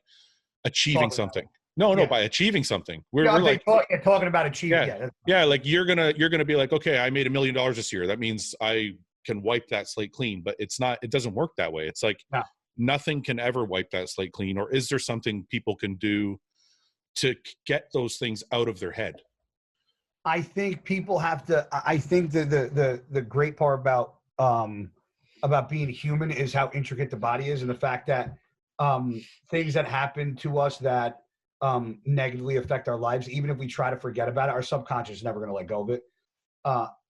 achieving something. No, by achieving something. We're like talking about achieving. Yeah. Like you're gonna be like, okay, I made $1 million this year. That means I can wipe that slate clean. But it's not. It doesn't work that way. It's like nothing can ever wipe that slate clean. Or is there something people can do to get those things out of their head? I think people have to. I think the great part about being human is how intricate the body is, and the fact that things that happen to us that negatively affect our lives, even if we try to forget about it, our subconscious is never going to let go of it.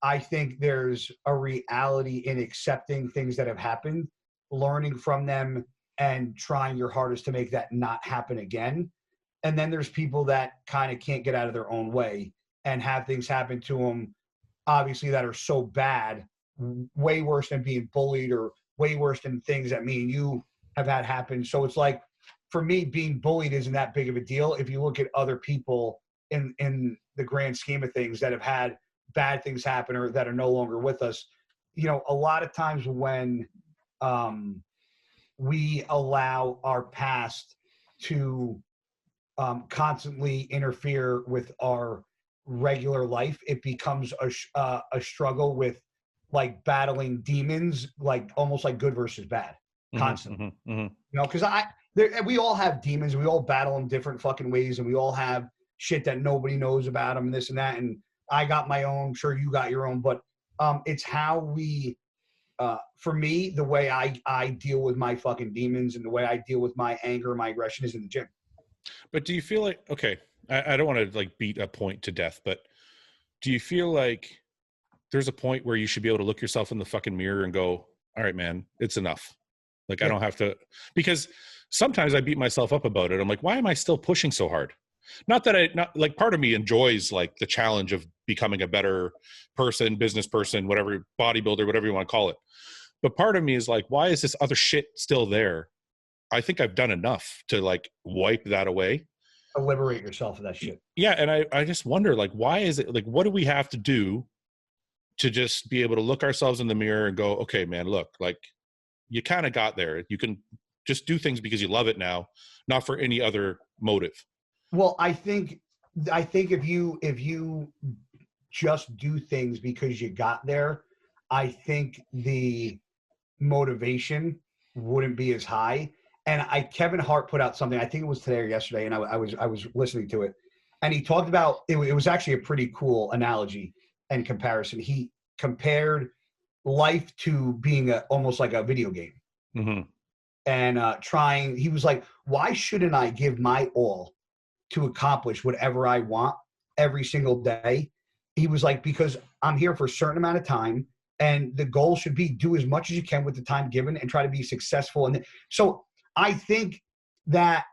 I think there's a reality in accepting things that have happened, learning from them, and trying your hardest to make that not happen again. And then there's people that kind of can't get out of their own way and have things happen to them, obviously, that are so bad, way worse than being bullied or way worse than things that me and you have had happen. So it's like, for me, being bullied isn't that big of a deal. If you look at other people in the grand scheme of things that have had bad things happen or that are no longer with us, a lot of times when we allow our past to constantly interfere with our regular life, it becomes a struggle with like battling demons, like almost like good versus bad, constantly. Because we all have demons. We all battle in different fucking ways, and we all have shit that nobody knows about them, and this and that. And I got my own. Sure, you got your own. But it's how we, for me, the way I deal with my fucking demons and the way I deal with my anger, my aggression is in the gym. But do you feel like, okay, I don't want to like beat a point to death, but do you feel like there's a point where you should be able to look yourself in the fucking mirror and go, all right, man, it's enough. Like, I don't have to, because sometimes I beat myself up about it. I'm like, why am I still pushing so hard? Not like part of me enjoys like the challenge of becoming a better person, business person, whatever, bodybuilder, whatever you want to call it. But part of me is like, why is this other shit still there? I think I've done enough to like wipe that away. to liberate yourself of that shit. Yeah. And I just wonder, like, why is it, like, what do we have to do to just be able to look ourselves in the mirror and go, okay, man, look, like, you kind of got there. You can just do things because you love it now, not for any other motive. Well, I think if you just do things because you got there, I think the motivation wouldn't be as high. And Kevin Hart put out something, I think it was today or yesterday, and I was listening to it, and he talked about it was actually a pretty cool analogy and comparison. He compared life to being almost like a video game. Mm-hmm. And he was like, why shouldn't I give my all to accomplish whatever I want every single day? He was like, because I'm here for a certain amount of time, and the goal should be do as much as you can with the time given and try to be successful. And so I think that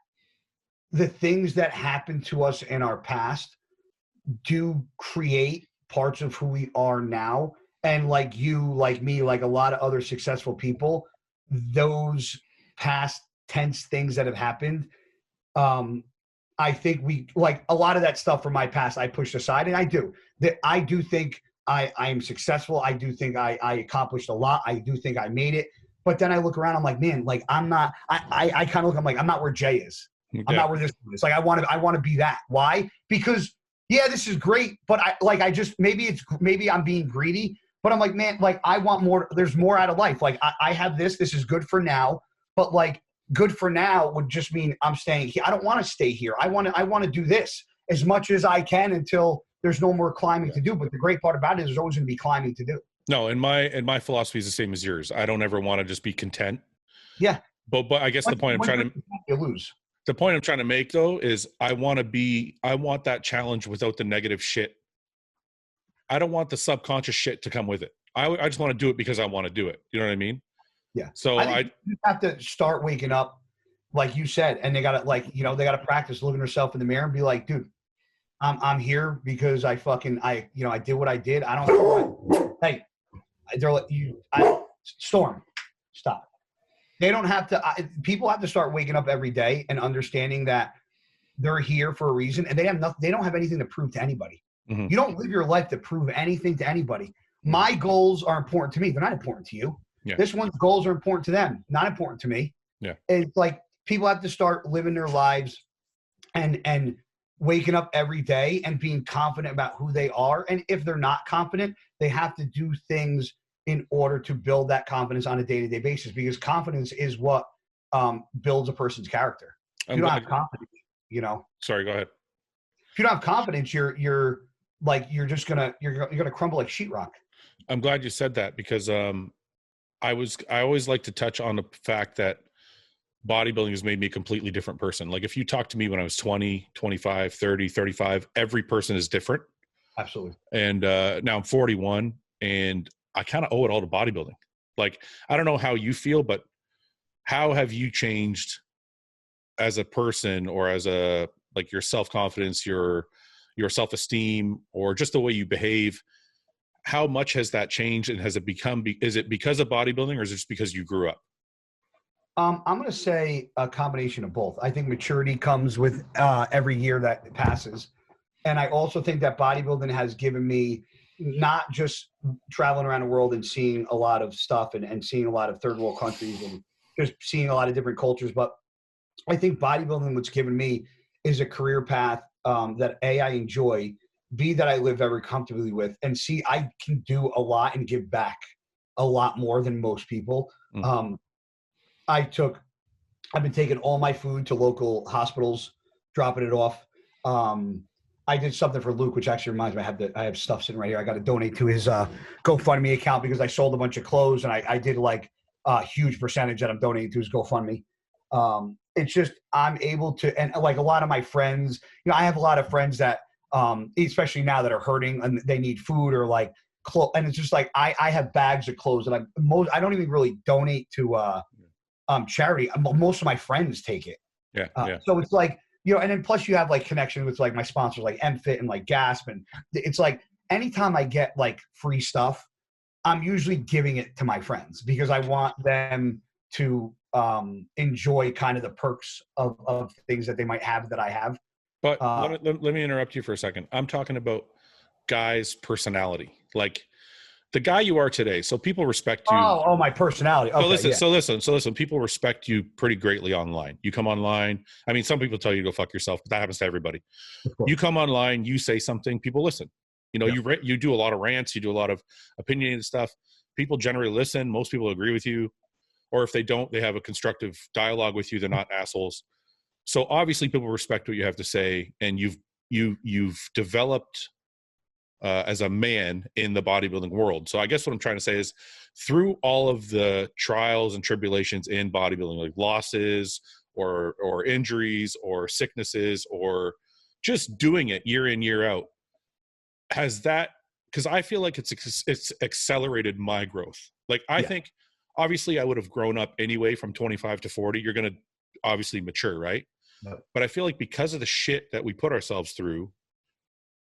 the things that happen to us in our past do create parts of who we are now. And like you, like me, like a lot of other successful people, those past tense things that have happened, I think we, like a lot of that stuff from my past, I pushed aside, and I do think I am successful. I do think I accomplished a lot. I do think I made it. But then I look around, I'm like, man, like I'm not, I kind of look, I'm like, I'm not where Jay is. Okay. I'm not where this is. Like, I want to be that. Why? Because yeah, this is great, but maybe I'm being greedy, but I'm like, man, like I want more. There's more out of life. Like I have this is good for now, but like good for now would just mean I'm staying here. I don't want to stay here. I want to do this as much as I can until there's no more climbing to do. But the great part about it is there's always going to be climbing to do. No, and my philosophy is the same as yours. I don't ever want to just be content. Yeah. But I guess the point I'm trying to lose. The point I'm trying to make though is I want that challenge without the negative shit. I don't want the subconscious shit to come with it. I just want to do it because I want to do it. You know what I mean? Yeah. So I have to start waking up, like you said, and they gotta they gotta practice looking at themselves in the mirror and be like, dude, I'm here because I did what I did. I don't. Hey, they're like Storm, stop. They don't have to. People have to start waking up every day and understanding that they're here for a reason, and they don't have anything to prove to anybody. Mm-hmm. You don't live your life to prove anything to anybody. Mm-hmm. My goals are important to me; they're not important to you. Yeah. This one's goals are important to them, not important to me. Yeah, it's like people have to start living their lives and waking up every day and being confident about who they are. And if they're not confident, they have to do things in order to build that confidence on a day-to-day basis, because confidence is what builds a person's character. If you don't have confidence, Sorry, go ahead. If you don't have confidence, you're gonna crumble like sheetrock. I'm glad you said that, because I always like to touch on the fact that bodybuilding has made me a completely different person. Like if you talk to me when I was 20, 25, 30, 35, every person is different. Absolutely. And now I'm 41 and I kind of owe it all to bodybuilding. Like, I don't know how you feel, but how have you changed as a person, or as like your self-confidence, your self-esteem, or just the way you behave? How much has that changed, and is it because of bodybuilding, or is it just because you grew up? I'm going to say a combination of both. I think maturity comes with every year that passes. And I also think that bodybuilding has given me not just traveling around the world and seeing a lot of stuff and seeing a lot of third world countries and just seeing a lot of different cultures. But I think bodybuilding, what's given me is a career path that A, I enjoy, B, that I live very comfortably with, and C, I can do a lot and give back a lot more than most people. Mm-hmm. I've been taking all my food to local hospitals, dropping it off. I did something for Luke, which actually reminds me, I have stuff sitting right here. I got to donate to his GoFundMe account because I sold a bunch of clothes, and I did like a huge percentage that I'm donating to his GoFundMe. It's just, I'm able to, and like a lot of my friends, I have a lot of friends that, especially now that are hurting and they need food or like clothes. And it's just like, I have bags of clothes that I don't even really donate to charity. Most of my friends take it. Yeah. So it's like, and then plus you have like connections with like my sponsors like MFit and like Gasp. And it's like, anytime I get like free stuff, I'm usually giving it to my friends because I want them to enjoy kind of the perks of things that they might have that I have. But let me interrupt you for a second. I'm talking about Guy's personality, like the guy you are today. So people respect you. Oh, my personality. Okay, so listen. People respect you pretty greatly online. You come online. I mean, some people tell you to go fuck yourself, but that happens to everybody. You come online, you say something, people listen. You know, you do a lot of rants, you do a lot of opinionated stuff. People generally listen. Most people agree with you, or if they don't, they have a constructive dialogue with you. They're not assholes. So obviously, people respect what you have to say, and you've developed as a man in the bodybuilding world. So I guess what I'm trying to say is, through all of the trials and tribulations in bodybuilding, like losses or injuries or sicknesses or just doing it year in, year out, has that, because I feel like it's accelerated my growth. Like I think obviously I would have grown up anyway from 25 to 40. You're going to obviously mature, right? But I feel like because of the shit that we put ourselves through,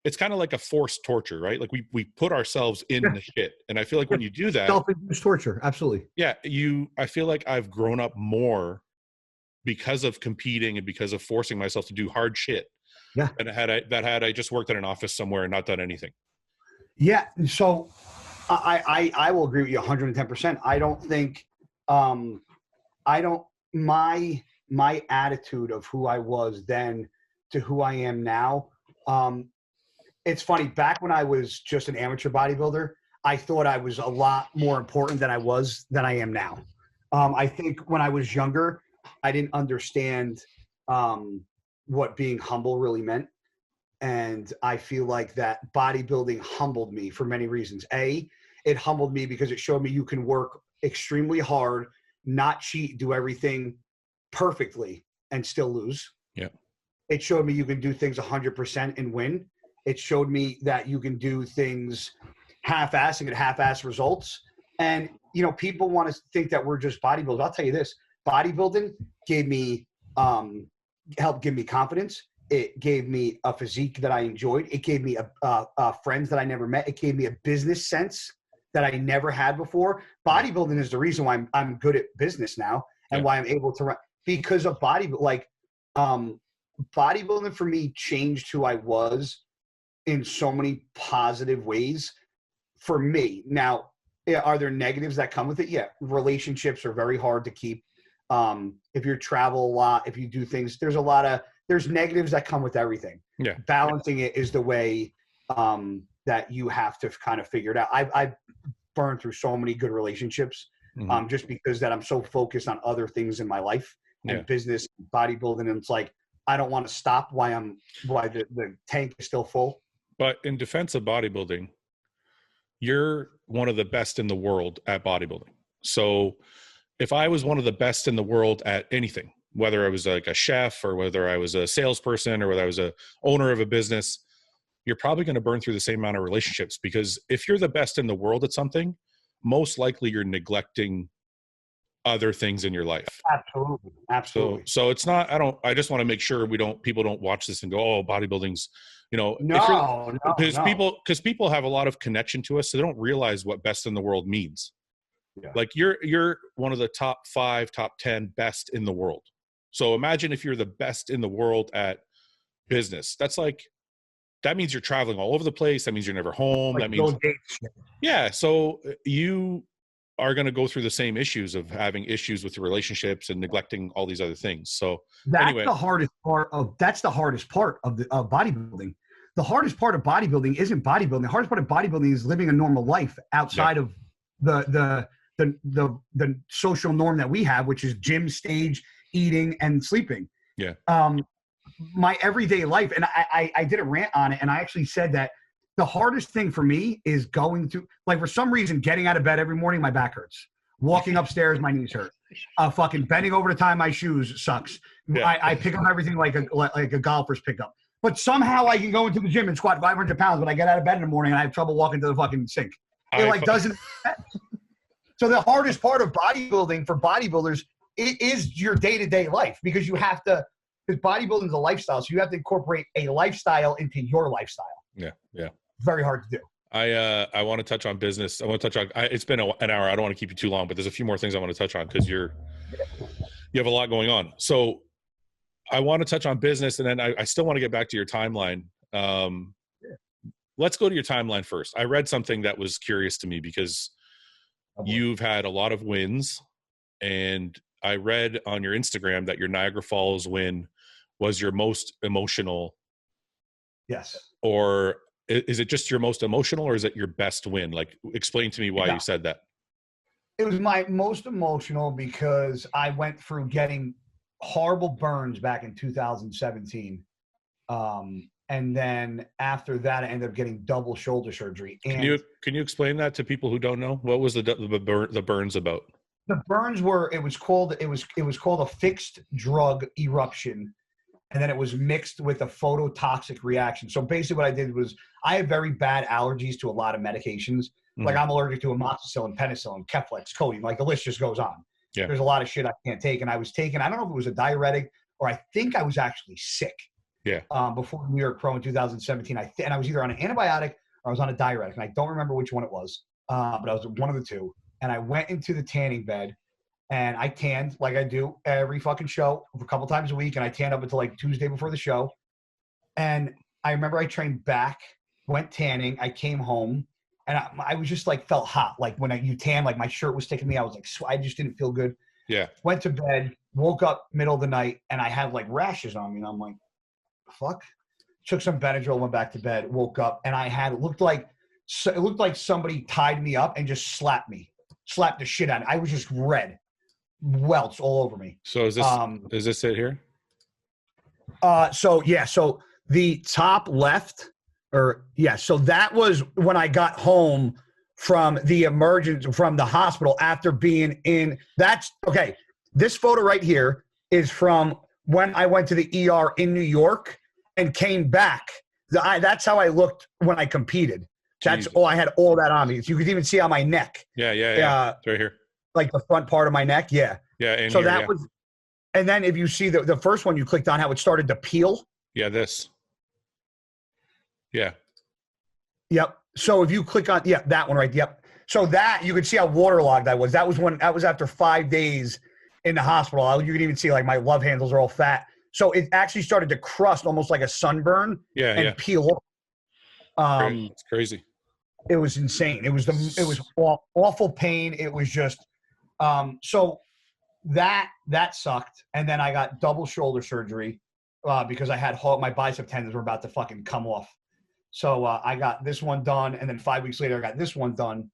it's kind of like a forced torture, right? Like we put ourselves in the shit. And I feel like when you do that, self-induced torture. Absolutely. Yeah. I feel like I've grown up more because of competing and because of forcing myself to do hard shit. Yeah. And had I just worked in an office somewhere and not done anything. Yeah. So I will agree with you 110%. I don't think, my attitude of who I was then to who I am now. It's funny, back when I was just an amateur bodybuilder, I thought I was a lot more important than I am now. I think when I was younger, I didn't understand what being humble really meant. And I feel like that bodybuilding humbled me for many reasons. It humbled me because it showed me you can work extremely hard, not cheat, do everything perfectly and still lose. Yeah. It showed me you can do things 100% and win. It showed me that you can do things half-assed and get half-assed results. And, you know, people want to think that we're just bodybuilders. I'll tell you this, bodybuilding gave me, helped give me confidence. It gave me a physique that I enjoyed. It gave me friends that I never met. It gave me a business sense that I never had before. Bodybuilding is the reason why I'm good at business now and why I'm able to run, because of bodybuilding for me changed who I was in so many positive ways for me. Now, are there negatives that come with it? Yeah. Relationships are very hard to keep. If you travel a lot, if you do things, there's negatives that come with everything. Yeah. Balancing it is the way that you have to kind of figure it out. I've burned through so many good relationships just because that I'm so focused on other things in my life and business, bodybuilding. And it's like, I don't want to stop why the tank is still full. But in defense of bodybuilding, you're one of the best in the world at bodybuilding. So if I was one of the best in the world at anything, whether I was like a chef or whether I was a salesperson or whether I was a owner of a business, you're probably going to burn through the same amount of relationships, because if you're the best in the world at something, most likely you're neglecting other things in your life. Absolutely. So it's not, I just want to make sure people don't watch this and go, oh, bodybuilding's, you know, because people have a lot of connection to us. So they don't realize what best in the world means. Yeah. Like you're one of the top 5, top 10 best in the world. So imagine if you're the best in the world at business. That means you're traveling all over the place. That means you're never home. That means, so you are going to go through the same issues of having issues with your relationships and neglecting all these other things. So that's the hardest part of bodybuilding. The hardest part of bodybuilding isn't bodybuilding. The hardest part of bodybuilding is living a normal life outside of the social norm that we have, which is gym, stage, eating, and sleeping. Yeah. My everyday life, and I did a rant on it, and I actually said that the hardest thing for me is going to, like, for some reason, getting out of bed every morning, my back hurts. Walking upstairs, my knees hurt. Fucking bending over to tie my shoes sucks. Yeah. I pick up everything like a golfer's pickup. But somehow I can go into the gym and squat 500 pounds, but I get out of bed in the morning and I have trouble walking to the fucking sink. It doesn't. So the hardest part of bodybuilding for bodybuilders is your day-to-day life, because you have to, because bodybuilding is a lifestyle, so you have to incorporate a lifestyle into your lifestyle. Yeah. Very hard to do. I want to touch on business. I want to touch on, it's been an hour. I don't want to keep you too long, but there's a few more things I want to touch on because you have a lot going on. So I want to touch on business, and then I still want to get back to your timeline. Let's go to your timeline first. I read something that was curious to me because you've had a lot of wins, and I read on your Instagram that your Niagara Falls win was your most emotional. Yes. Or is it just your most emotional, or is it your best win? Like, explain to me why you said that. It was my most emotional because I went through getting horrible burns back in 2017. And then after that, I ended up getting double shoulder surgery. And can you explain that to people who don't know? What was the burns about? The burns were, it was called a fixed drug eruption. And then it was mixed with a phototoxic reaction. So basically what I did was I have very bad allergies to a lot of medications. Like I'm allergic to amoxicillin, penicillin, Keflex, codeine, like the list just goes on. Yeah. There's a lot of shit I can't take. And I was taking, I don't know if it was a diuretic or I think I was actually sick. Yeah. Before New York Pro in 2017. And I was either on an antibiotic or I was on a diuretic. And I don't remember which one it was, but I was one of the two. And I went into the tanning bed and I tanned like I do every fucking show a couple times a week. And I tanned up until like Tuesday before the show. And I remember I trained back, went tanning. I came home and I was just like, felt hot. Like when you tan, like my shirt was sticking me. I was like, I just didn't feel good. Yeah. Went to bed, woke up middle of the night and I had like rashes on me. And I'm like, fuck. Took some Benadryl, went back to bed, woke up and it looked like somebody tied me up and just slapped the shit out of me. I was just red. Welts all over me. So is this it here? So the top left so that was when I got home from the hospital after being in. That's okay. This photo right here is from when I went to the ER in New York and came back. That's how I looked when I competed. That's all. I had all that on me. So you could even see on my neck. Yeah. It's right here. Like the front part of my neck. Yeah. Yeah. So that was, and then if you see the first one you clicked on, how it started to peel. Yeah. This. Yeah. Yep. So if you click on, that one right. Yep. So that you could see how waterlogged I was. That was after 5 days in the hospital. You could even see like my love handles are all fat. So it actually started to crust almost like a sunburn and peel. It's crazy. It was insane. It was awful pain. It was just, so that sucked. And then I got double shoulder surgery because I had my bicep tendons were about to fucking come off. So I got this one done. And then 5 weeks later, I got this one done.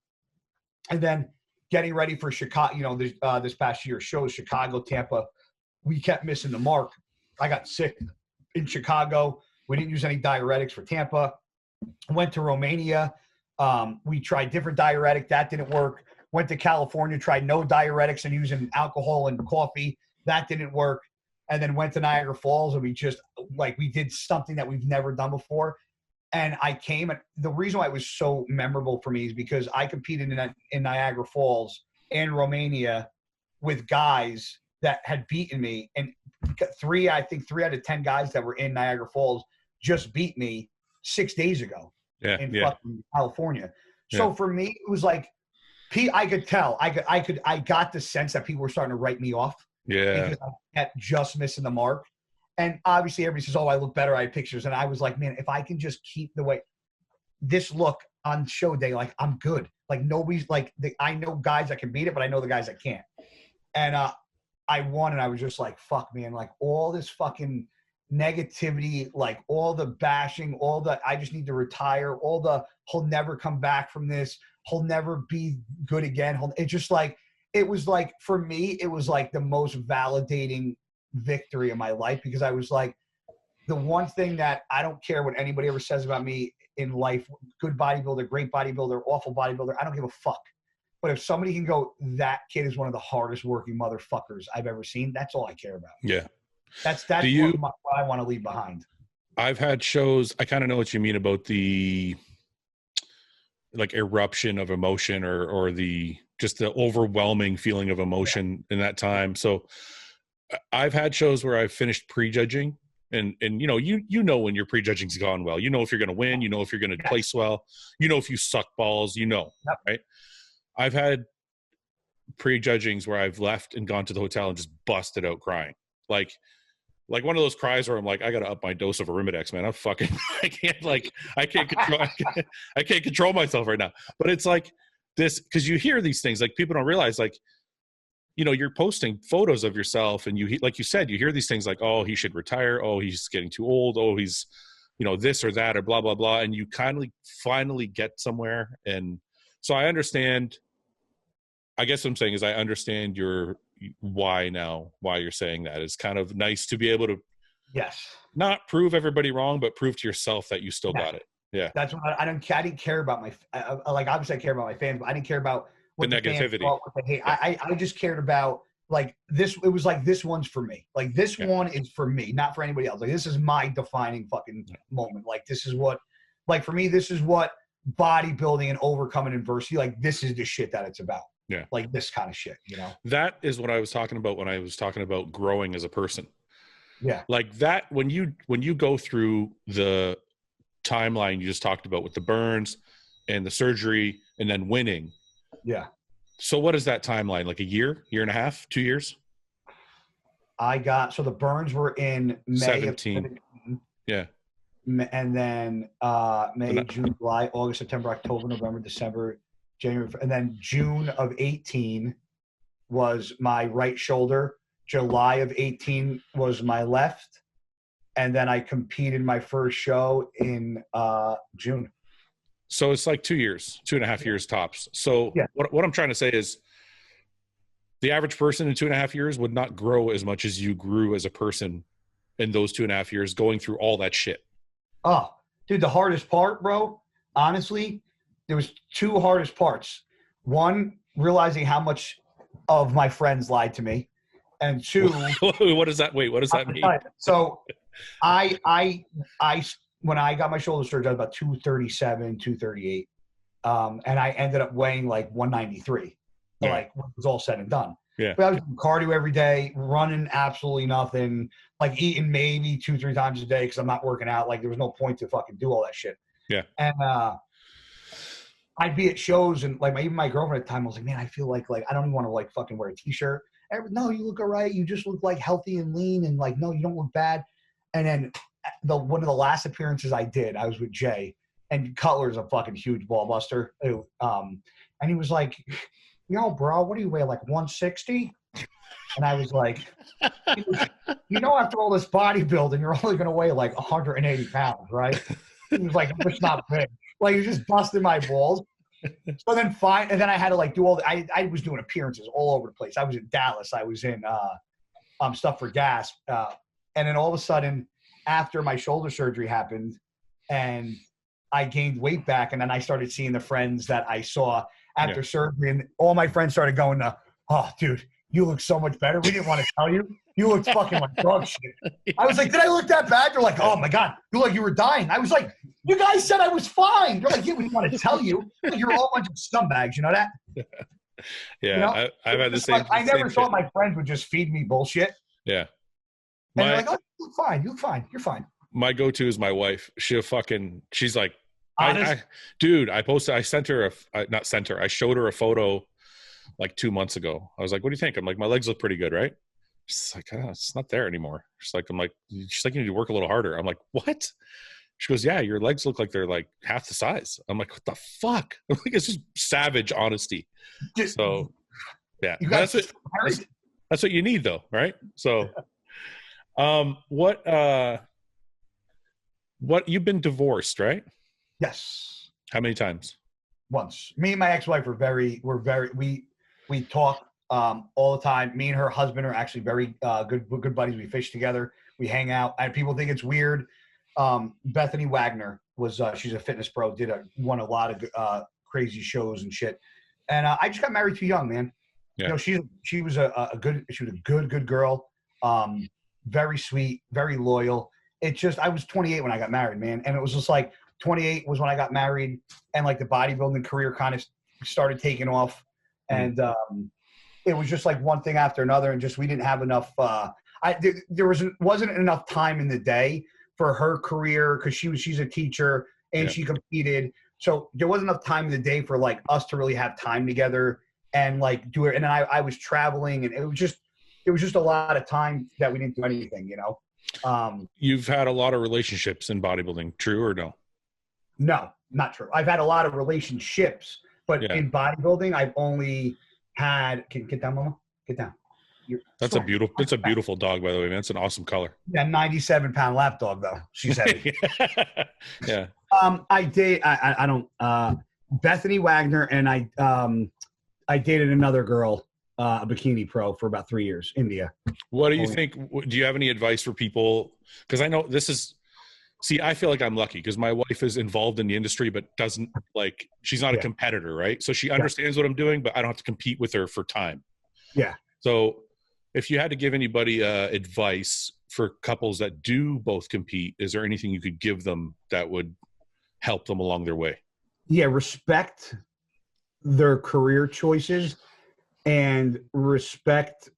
And then getting ready for Chicago, this past year shows Chicago, Tampa, we kept missing the mark. I got sick in Chicago. We didn't use any diuretics for Tampa. Went to Romania. We tried different diuretic. That didn't work. Went to California, tried no diuretics and using alcohol and coffee. That didn't work. And then went to Niagara Falls and we did something that we've never done before. And I came, and the reason why it was so memorable for me is because I competed in Niagara Falls and Romania with guys that had beaten me. And three out of 10 guys that were in Niagara Falls just beat me 6 days ago in fucking California. So for me, it was like, I could tell, I got the sense that people were starting to write me off. Yeah. Because I kept just missing the mark. And obviously everybody says, oh, I look better. I have pictures. And I was like, man, if I can just keep this look on show day, like I'm good. Like nobody's like, I know guys that can beat it, but I know the guys that can't. And I won and I was just like, fuck, man, like all this fucking negativity, like all the bashing, I just need to retire, he'll never come back from this. He'll never be good again. It's just like, it was like, for me, it was like the most validating victory of my life because I was like, the one thing that I don't care what anybody ever says about me in life, good bodybuilder, great bodybuilder, awful bodybuilder, I don't give a fuck. But if somebody can go, that kid is one of the hardest working motherfuckers I've ever seen, that's all I care about. Yeah. That's what I want to leave behind. I've had shows, I kind of know what you mean about the like eruption of emotion or just the overwhelming feeling of emotion in that time. So I've had shows where I've finished prejudging and you know when your prejudging's gone well, if you're going to win, if you're going to place well, if you suck balls, right? I've had prejudgings where I've left and gone to the hotel and just busted out crying. Like like one of those cries where I'm like, I got to up my dose of Arimidex, man. I'm fucking, I can't control myself right now. But it's like this, because you hear these things, like people don't realize, like, you know, you're posting photos of yourself and you, like you said, you hear these things like, oh, he should retire. Oh, he's getting too old. Oh, he's, you know, this or that or blah, blah, blah. And you finally get somewhere. And so I understand, I guess what I'm saying is I understand why you're saying that. It's kind of nice to be able to not prove everybody wrong, but prove to yourself that you still got it. Yeah. That's what I didn't care about like, obviously I care about my fans, but I didn't care about what the negativity. What the hate. Yeah. I just cared about like this. It was like, this one's for me. Like this one is for me, not for anybody else. Like this is my defining fucking moment. Like this is what, like for me, this is what bodybuilding and overcoming adversity, like this is the shit that it's about. Yeah. Like this kind of shit, you know? That is what I was talking about when I was talking about growing as a person. Yeah. Like that, when you go through the timeline you just talked about with the burns and the surgery and then winning. Yeah. So what is that timeline? Like a year and a half, 2 years? So the burns were in May 17. Of yeah. And then May, June, July, August, September, October, November, December, January, and then June of 18 was my right shoulder. July of 18 was my left. And then I competed my first show in June. So it's like 2 years, 2.5 years tops. So what I'm trying to say is the average person in 2.5 years would not grow as much as you grew as a person in those 2.5 years going through all that shit. Oh, dude, the hardest part, bro, honestly, there was two hardest parts. One, realizing how much of my friends lied to me. And two, what does that mean? So when I got my shoulder surgery, I was about 237, 238. And I ended up weighing like 193, like when it was all said and done. Yeah. But I was doing cardio every day, running absolutely nothing, like eating maybe 2-3 times a day because I'm not working out. Like there was no point to fucking do all that shit. Yeah. And I'd be at shows and like even my girlfriend at the time was like, man, I feel like I don't even want to like fucking wear a t-shirt. No, you look all right. You just look like healthy and lean and like, no, you don't look bad. And then one of the last appearances I did, I was with Jay, and Cutler's a fucking huge ball buster. And he was like, yo, bro, what do you weigh, like 160? And I was like, you know, after all this bodybuilding, you're only going to weigh like 180 pounds, right? He was like, it's not big. Like, he just busted my balls. So then and then I had to like do I was doing appearances all over the place. I was in Dallas. I was in Stuff for Gas. And then all of a sudden, after my shoulder surgery happened and I gained weight back, and then I started seeing the friends that I saw after surgery, and all my friends started going, oh, dude, you look so much better. We didn't want to tell you. You look fucking like dog shit. I was like, did I look that bad? They're like, oh, my God, you look like you were dying. I was like, you guys said I was fine. They're like, yeah, we didn't want to tell you. You're all a bunch of scumbags. You know that? Yeah, you know? I've had the same. Like, I never thought my friends would just feed me bullshit. Yeah. And they're like, oh, you look fine. You look fine. You're fine. My go-to is my wife. She's like, honest? I showed her a photo like 2 months ago. I was like, what do you think? I'm like, my legs look pretty good, right? She's like, oh, it's not there anymore. She's like, you need to work a little harder. I'm like, what? She goes, yeah, your legs look like they're like half the size. I'm like, what the fuck? I'm like, it's just savage honesty. So yeah, that's what you need though, right? So what you've been divorced, right? Yes. How many times? Once. Me and my ex-wife we talk all the time. Me and her husband are actually very good buddies. We fish together. We hang out. And people think it's weird. Bethany Wagner was she's a fitness pro. Won a lot of crazy shows and shit. And I just got married too young, man. Yeah. You know, she was a good girl. Very sweet, very loyal. It just, I was 28 when I got married, man. And it was just like 28 was when I got married, and like the bodybuilding career kind of started taking off. And it was just like one thing after another. And just, we didn't have enough, there wasn't enough time in the day for her career, because she's a teacher and she competed. So there wasn't enough time in the day for like us to really have time together and like do it. And then I was traveling, and it was just a lot of time that we didn't do anything, you know? You've had a lot of relationships in bodybuilding, true or no? No, not true. I've had a lot of relationships, but Yeah. in bodybuilding, I've only had. Can you get down, Mama? Get down. That's a beautiful dog, by the way, man. It's an awesome color. Yeah, 97-pound lap dog though. She's heavy. Yeah. I don't. Bethany Wagner and I dated another girl, a bikini pro for about 3 years, India. What do you think? Do you have any advice for people? Because I know this is. See, I feel like I'm lucky because my wife is involved in the industry, but doesn't like. She's not a competitor, right? So she understands what I'm doing, but I don't have to compete with her for time. Yeah. So, if you had to give anybody advice for couples that do both compete, is there anything you could give them that would help them along their way? Yeah, respect their career choices and respect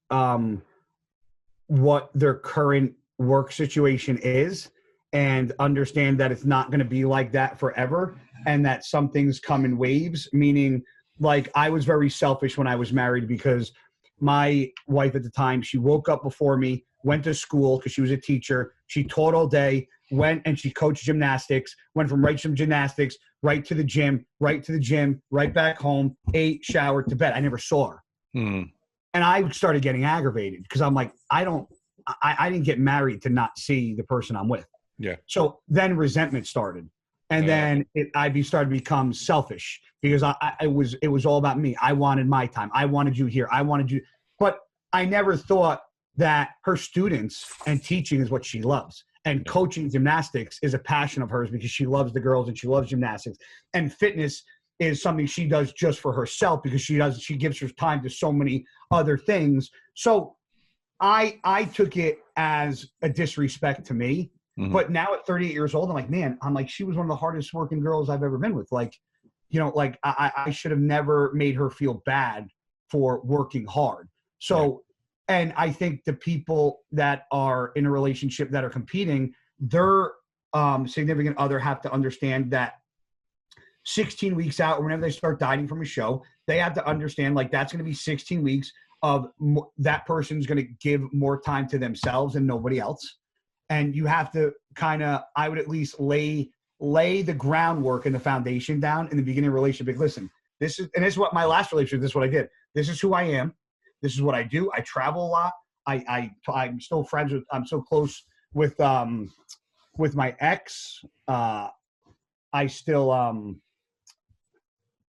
what their current work situation is, and understand that it's not going to be like that forever, and that some things come in waves. Meaning, like, I was very selfish when I was married because my wife at the time, she woke up before me, went to school because she was a teacher. She taught all day, went and she coached gymnastics, went from gymnastics, right to the gym, right back home, ate, showered, to bed. I never saw her. And I started getting aggravated because I'm like, I didn't get married to not see the person I'm with. Yeah. So then resentment started. And then I started to become selfish because it was all about me. I wanted my time. I wanted you here. I wanted you. But I never thought that her students and teaching is what she loves. And coaching gymnastics is a passion of hers because she loves the girls and she loves gymnastics. And fitness is something she does just for herself because she gives her time to so many other things. So I took it as a disrespect to me. But now at 38 years old, I'm like, man, she was one of the hardest working girls I've ever been with. Like, you know, like I should have never made her feel bad for working hard. So, and I think the people that are in a relationship that are competing, their significant other have to understand that 16 weeks out, or whenever they start dieting from a show, they have to understand, like, that's going to be 16 weeks of that person's going to give more time to themselves and nobody else. And you have to I would at least lay the groundwork and the foundation down in the beginning of a relationship. Like, listen, this is what my last relationship, this is what I did. This is who I am. This is what I do. I travel a lot. I'm still friends with, I'm so close with my ex. I still,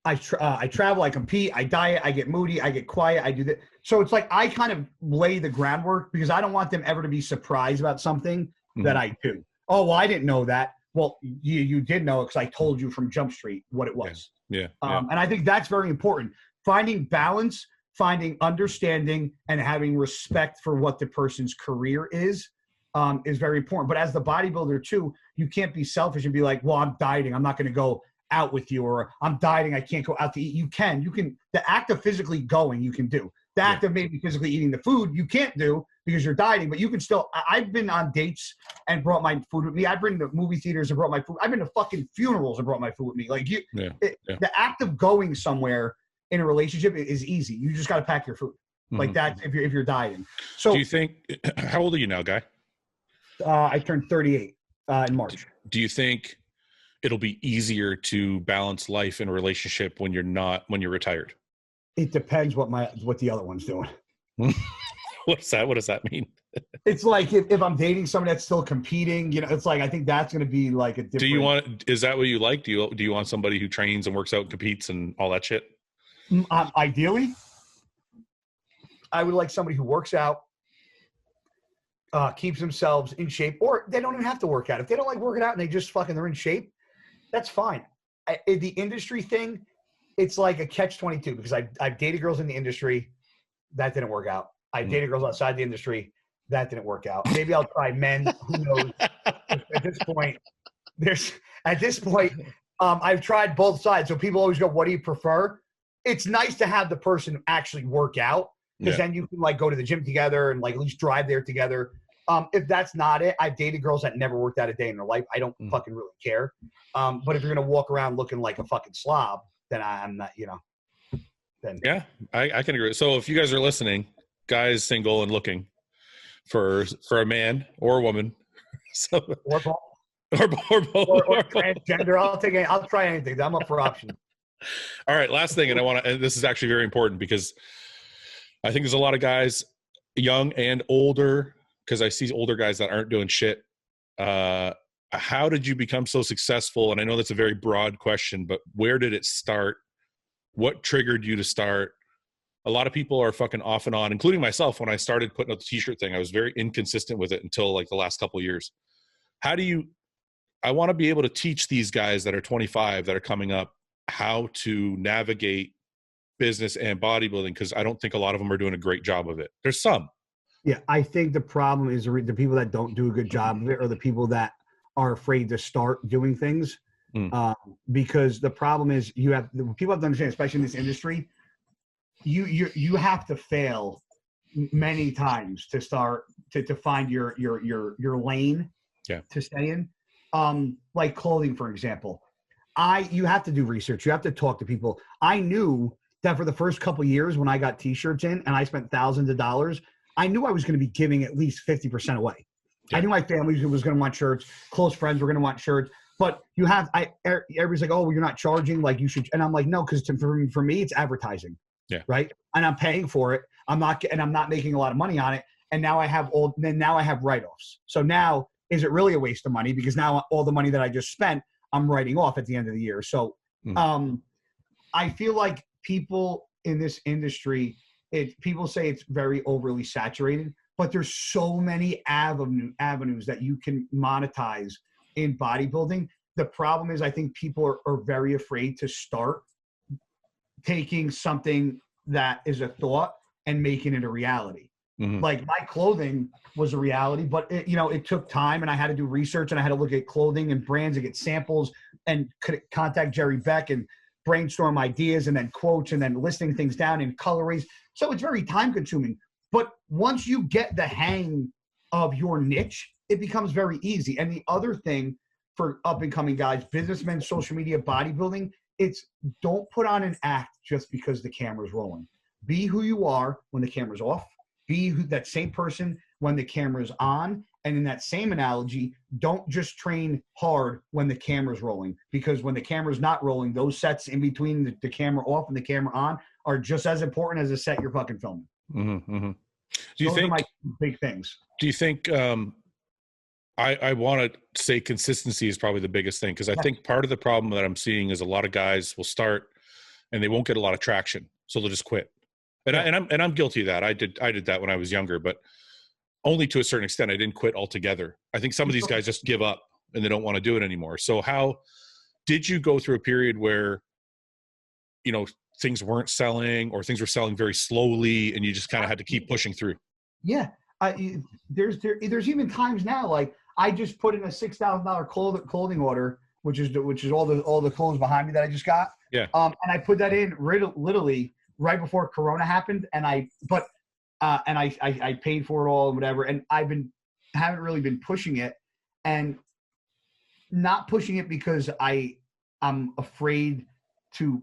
I travel, I compete, I diet, I get moody, I get quiet, I do that. So it's like I kind of lay the groundwork because I don't want them ever to be surprised about something that I do. Oh, well, I didn't know that. Well, you did know it because I told you from Jump Street what it was. Yeah. And I think that's very important. Finding balance, finding understanding, and having respect for what the person's career is very important. But as the bodybuilder too, you can't be selfish and be like, well, I'm dieting, I'm not going to go out with you, or I'm dieting, I can't go out to eat. You can the act of physically going, you can do. The act of maybe physically eating the food, you can't do because you're dieting, but you can still. I've been on dates and brought my food with me. I've been to movie theaters and brought my food. I've been to fucking funerals and brought my food with me. Like the act of going somewhere in a relationship is easy. You just got to pack your food. Like that if you're dieting. So do you think, how old are you now, Guy? I turned 38 in March. Do you think it'll be easier to balance life and relationship when you're retired? It depends what the other one's doing. What's that? What does that mean? It's like if I'm dating someone that's still competing, you know, it's like I think that's going to be like a different. Is that what you like? Do you want somebody who trains and works out and competes and all that shit? Ideally, I would like somebody who works out, keeps themselves in shape, or they don't even have to work out. If they don't like working out and they're in shape, that's fine. The industry thing, it's like a catch-22 because I've dated girls in the industry, that didn't work out. I've dated girls outside the industry, that didn't work out. Maybe I'll try men. Who knows? At this point, I've tried both sides. So people always go, "What do you prefer?" It's nice to have the person actually work out because then you can like go to the gym together and like at least drive there together. If that's not it, I've dated girls that never worked out a day in their life. I don't fucking really care. But if you're going to walk around looking like a fucking slob, then I'm not, you know, then. Yeah, I can agree. So if you guys are listening, guys single and looking for a man or a woman. So, Or both. or transgender. I'll try anything. I'm up for options. All right, last thing, and this is actually very important because I think there's a lot of guys, young and older, because I see older guys that aren't doing shit. How did you become so successful? And I know that's a very broad question, but where did it start? What triggered you to start? A lot of people are fucking off and on, including myself. When I started putting up the t-shirt thing, I was very inconsistent with it until like the last couple of years. I want to be able to teach these guys that are 25 that are coming up how to navigate business and bodybuilding, because I don't think a lot of them are doing a great job of it. There's some. Yeah, I think the problem is the people that don't do a good job of it, or the people that are afraid to start doing things. Because the problem is people have to understand, especially in this industry, you have to fail many times to start to find your lane to stay in. Like clothing, for example. You have to do research. You have to talk to people. I knew that for the first couple of years when I got t-shirts in and I spent thousands of dollars, I knew I was going to be giving at least 50% away. Yeah. I knew my family was going to want shirts. Close friends were going to want shirts. But everybody's like, oh, well, you're not charging like you should. And I'm like, no, because for me, it's advertising. Yeah. Right. And I'm paying for it. I'm not making a lot of money on it. And now I have write-offs. So now, is it really a waste of money? Because now all the money that I just spent, I'm writing off at the end of the year. So I feel like people in this industry, people say it's very overly saturated, but there's so many avenues that you can monetize in bodybuilding. The problem is I think people are very afraid to start taking something that is a thought and making it a reality. Like my clothing was a reality, but it took time, and I had to do research, and I had to look at clothing and brands and get samples and contact Jerry Beck and brainstorm ideas and then quotes and then listing things down in colorways. So it's very time consuming. But once you get the hang of your niche, it becomes very easy. And the other thing for up and coming guys, businessmen, social media, bodybuilding, it's don't put on an act just because the camera's rolling. Be who you are when the camera's off. Be that same person when the camera's on. And in that same analogy, don't just train hard when the camera's rolling, because when the camera's not rolling, those sets in between the camera off and the camera on are just as important as a set you're fucking filming. Do you those think are my big things? Do you think I want to say consistency is probably the biggest thing, because I think part of the problem that I'm seeing is a lot of guys will start and they won't get a lot of traction, so they'll just quit. And I'm guilty of that. I did that when I was younger, but only to a certain extent. I didn't quit altogether. I think some of these guys just give up and they don't want to do it anymore. So how did you go through a period where, things weren't selling, or things were selling very slowly and you just kind of had to keep pushing through? Yeah. There's even times now, like I just put in a $6,000 clothing order, which is all the clothes behind me that I just got. Yeah. And I put that in literally right before Corona happened, and I paid for it all and whatever. And haven't really been pushing it, and not pushing it because I'm afraid to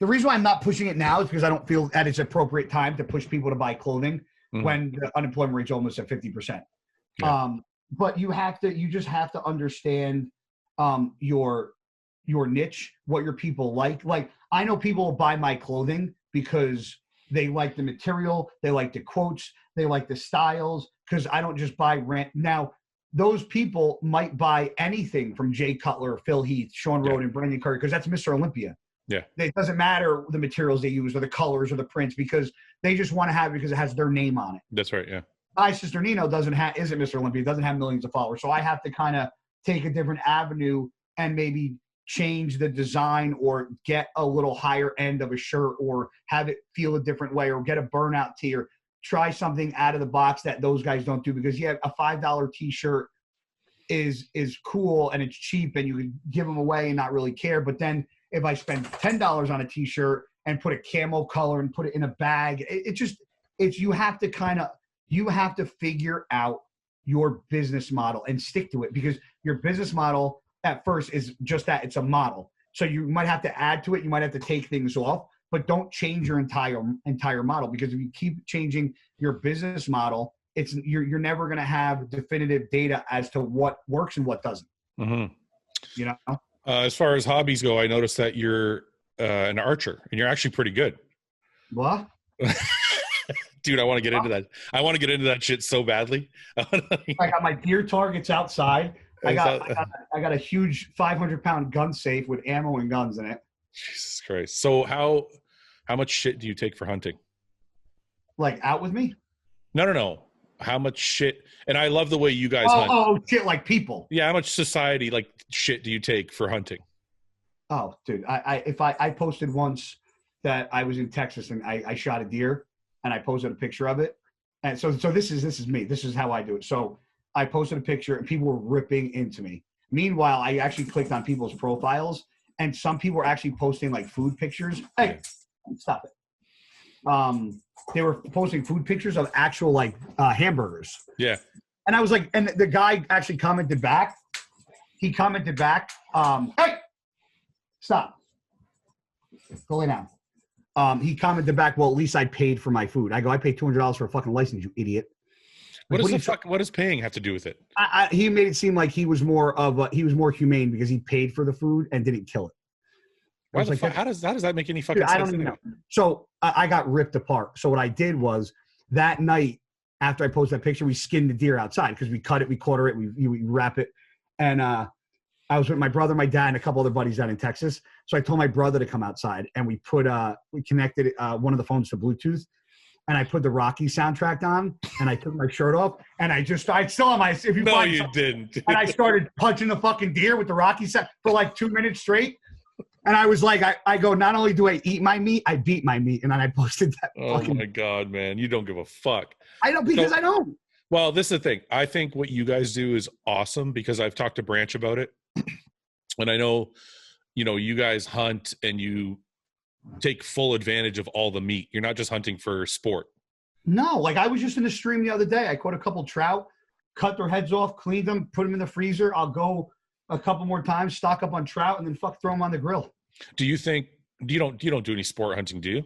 the reason why I'm not pushing it now is because I don't feel that it's appropriate time to push people to buy clothing when the unemployment rate's almost at 50%. Yeah. But you just have to understand your niche, what your people like. Like I know people will buy my clothing because they like the material, they like the quotes, they like the styles, because I don't just buy rent. Now, those people might buy anything from Jay Cutler, Phil Heath, Sean Roden, Brandon Curry, because that's Mr. Olympia. Yeah. It doesn't matter the materials they use or the colors or the prints, because they just want to have it because it has their name on it. That's right, yeah. Guy Cisternino isn't Mr. Olympia, doesn't have millions of followers. So I have to kind of take a different avenue and maybe change the design or get a little higher end of a shirt or have it feel a different way or get a burnout tee or try something out of the box that those guys don't do, because a $5 t-shirt is cool and it's cheap and you can give them away and not really care. But then if I spend $10 on a t-shirt and put a camo color and put it in a bag, you have to figure out your business model and stick to it, because your business model at first is just that, it's a model. So you might have to add to it. You might have to take things off, but don't change your entire model, because if you keep changing your business model, you're never going to have definitive data as to what works and what doesn't. Mm-hmm. You know, as far as hobbies go, I noticed that you're an archer, and you're actually pretty good. What? Dude, I want to get into that. I want to get into that shit so badly. I got my deer targets outside. I got a huge 500-pound gun safe with ammo and guns in it. Jesus Christ. So how much shit do you take for hunting? Like out with me? No. How much shit? And I love the way you guys hunt. Oh, shit, like people. Yeah, how much society like shit do you take for hunting? Oh, dude, I posted once that I was in Texas and I shot a deer, and I posted a picture of it. And so this is me. This is how I do it. So I posted a picture and people were ripping into me. Meanwhile, I actually clicked on people's profiles, and some people were actually posting like food pictures. Hey, stop it. They were posting food pictures of actual like hamburgers. Yeah. And I was like, and the guy actually commented back. He commented back, hey, stop. Go lay down. He commented back, well, at least I paid for my food. I go, I paid $200 for a fucking license, you idiot. What does paying have to do with it? He made it seem like he was more humane because he paid for the food and didn't kill it. Why the fuck? How does that make any fucking sense? I don't even know. So I got ripped apart. So what I did was that night after I posted that picture, we skinned the deer outside because we cut it, we quarter it, we wrap it. And I was with my brother, my dad, and a couple other buddies down in Texas. So I told my brother to come outside, and we connected one of the phones to Bluetooth, and I put the Rocky soundtrack on, and I took my shirt off, and I still on my. If you no, you didn't. And I started punching the fucking deer with the Rocky sound for like 2 minutes straight. And I was like, I go, not only do I eat my meat, I beat my meat. And then I posted that. Oh my God, man. You don't give a fuck. I don't, because I don't. Well, this is the thing. I think what you guys do is awesome because I've talked to Branch about it. And I know, you guys hunt and you take full advantage of all the meat. You're not just hunting for sport. No, like I was just in the stream the other day. I caught a couple trout, cut their heads off, cleaned them, put them in the freezer. I'll go a couple more times, stock up on trout, and then throw them on the grill. Do you think you don't do any sport hunting, do you?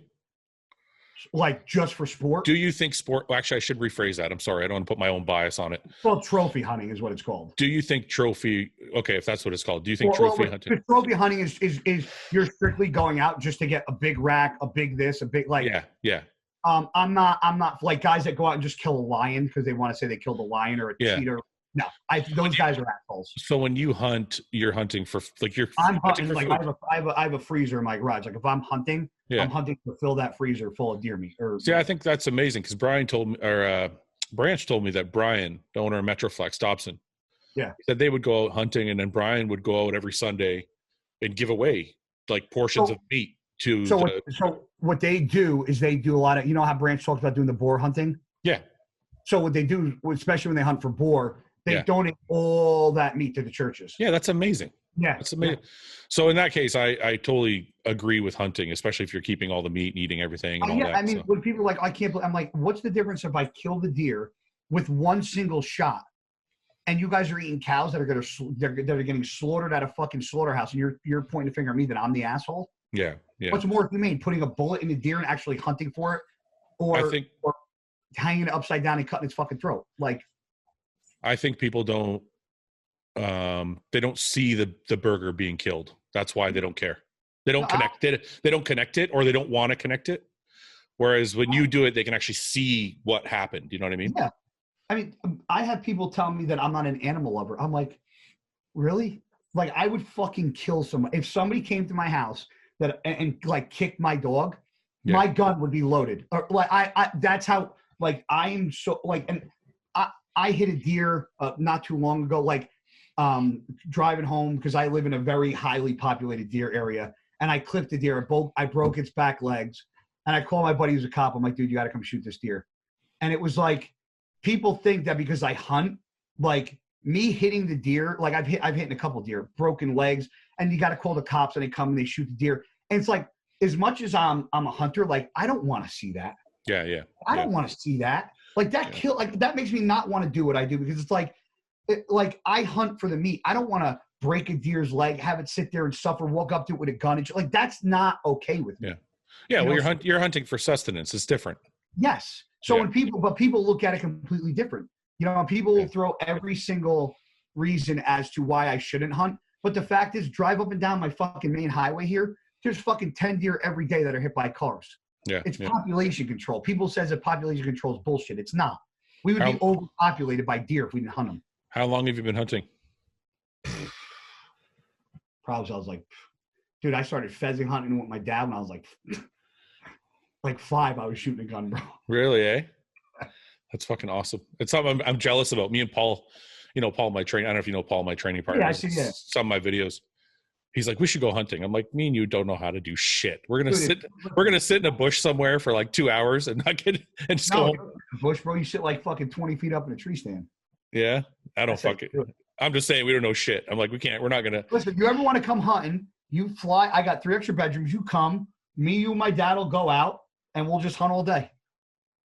Like just for sport? Do you think sport? Well, actually, I should rephrase that. I'm sorry. I don't want to put my own bias on it. Well, trophy hunting is what it's called. Do you think trophy? Okay, if that's what it's called. Do you think trophy hunting? Trophy hunting is you're strictly going out just to get a big rack, a big this, a big like. Yeah. I'm not like guys that go out and just kill a lion because they want to say they killed a lion or a cheetah. No, those guys are assholes. So when you hunt, you're hunting for like I'm hunting like I have a freezer in my garage. Like if I'm hunting, I'm hunting to fill that freezer full of deer meat. See, I think that's amazing because Branch told me that Brian, the owner of Metroflex Dobson, said they would go out hunting, and then Brian would go out every Sunday and give away like portions of meat to. So what they do is they do a lot of how Branch talks about doing the boar hunting. Yeah. So what they do, especially when they hunt for boar, they donate all that meat to the churches. Yeah, that's amazing. Yeah, that's amazing. Yeah. So in that case, I totally agree with hunting, especially if you're keeping all the meat and eating everything and all that. I mean, when people are like, I can't believe, I'm like, what's the difference if I kill the deer with one single shot, and you guys are eating cows that are getting slaughtered at a fucking slaughterhouse, and you're pointing a finger at me that I'm the asshole? Yeah. What's more humane, putting a bullet in the deer and actually hunting for it, or hanging it upside down and cutting its fucking throat? Like, I think people don't they don't see the burger being killed. That's why they don't care. They don't connect it. They don't connect it, or they don't want to connect it. Whereas when you do it, they can actually see what happened. You know what I mean? Yeah. I mean, I have people tell me that I'm not an animal lover. I'm like, really? Like, I would fucking kill someone. If somebody came to my house and like kicked my dog, my gun would be loaded. Or like that's how, like, I am so like, and I hit a deer not too long ago, like driving home because I live in a very highly populated deer area, and I clipped the deer. I broke its back legs, and I called my buddy who's a cop. I'm like, dude, you got to come shoot this deer. And it was like, people think that because I hunt, like me hitting the deer, like I've hit a couple deer, broken legs, and you got to call the cops, and they come and they shoot the deer. And it's like, as much as I'm a hunter, like I don't want to see that. Yeah. I don't want to see that. Like that that makes me not want to do what I do, because it's like I hunt for the meat. I don't want to break a deer's leg, have it sit there and suffer, walk up to it with a gun. And like, that's not okay with me. Yeah. Yeah, You well, know, you're hunting for sustenance. It's different. yes. So Yeah. when people look at it completely different. You know, people will throw every single reason as to why I shouldn't hunt. But the fact is, drive up and down my fucking main highway here, there's fucking 10 deer every day that are hit by cars. Yeah. It's population control. People says that population control is bullshit. It's not. We would be overpopulated by deer if we didn't hunt them. How long have you been hunting? Probably I was like, dude, I started pheasant hunting with my dad when I was like 5. I was shooting a gun, bro. Really, eh? That's fucking awesome. It's something I'm jealous about. Me and Paul, you know, Paul, my train. I don't know if you know Paul, my training partner. Yeah, I see that. Some of my videos. He's like, we should go hunting. I'm like, me and you don't know how to do shit. We're gonna sit in a bush somewhere for like 2 hours and not get and just go home. Bush, bro, you sit like fucking 20 feet up in a tree stand. Yeah, I don't fucking. I'm just saying we don't know shit. I'm like, we're not gonna. Listen, you ever want to come hunting? You fly. I got 3 extra bedrooms. You come. Me, you, and my dad will go out and we'll just hunt all day.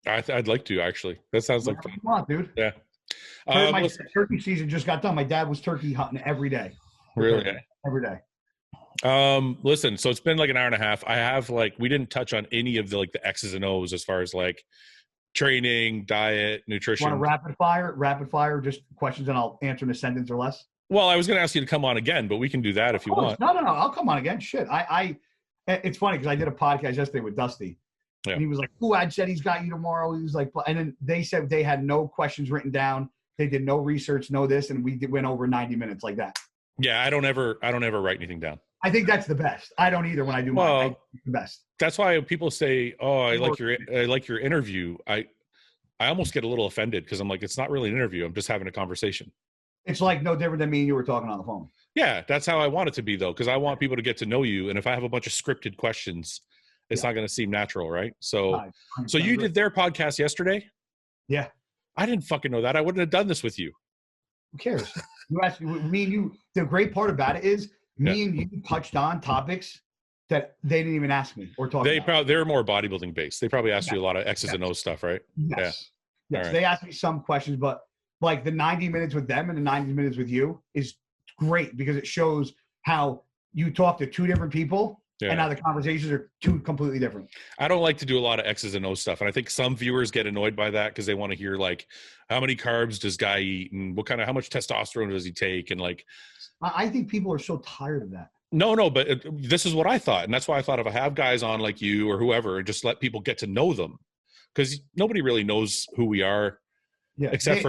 I'd like to actually. That sounds like fun. Come on, dude. Yeah. My turkey season just got done. My dad was turkey hunting every day. Really? Every day. Listen, so it's been like an hour and a half. I have we didn't touch on any of the X's and O's as far as like training, diet, nutrition. Want a rapid fire, just questions and I'll answer in a sentence or less. Well, I was going to ask you to come on again, but we can do that if you want. No. I'll come on again. Shit. It's funny because I did a podcast yesterday with Dusty. Yeah. And he was like, Fouad said he's got you tomorrow. He was like, and then they said they had no questions written down. They did no research, no this, and we went over 90 minutes like that. Yeah, I don't ever write anything down. I think that's the best. I don't either when I do mine. The best. That's why people say, "Oh, I like your interview." I almost get a little offended because I'm like, it's not really an interview. I'm just having a conversation. It's like no different than me and you were talking on the phone. Yeah, that's how I want it to be though, because I want people to get to know you. And if I have a bunch of scripted questions, it's not going to seem natural, right? So you did their podcast yesterday? Yeah. I didn't fucking know that. I wouldn't have done this with you. Who cares? You asked me and you. The great part about it is me and you touched on topics that they didn't even ask me or talk about. They're more bodybuilding based. They probably asked you a lot of X's and O's stuff, right? Yes. Yeah. Yes. Right. They asked me some questions, but like the 90 minutes with them and the 90 minutes with you is great because it shows how you talk to 2 different people and how the conversations are 2 completely different. I don't like to do a lot of X's and O's stuff. And I think some viewers get annoyed by that because they want to hear like, how many carbs does Guy eat and how much testosterone does he take? And like, I think people are so tired of that. No, but this is what I thought. And that's why I thought if I have guys on like you or whoever, and just let people get to know them because nobody really knows who we are. Yeah. Except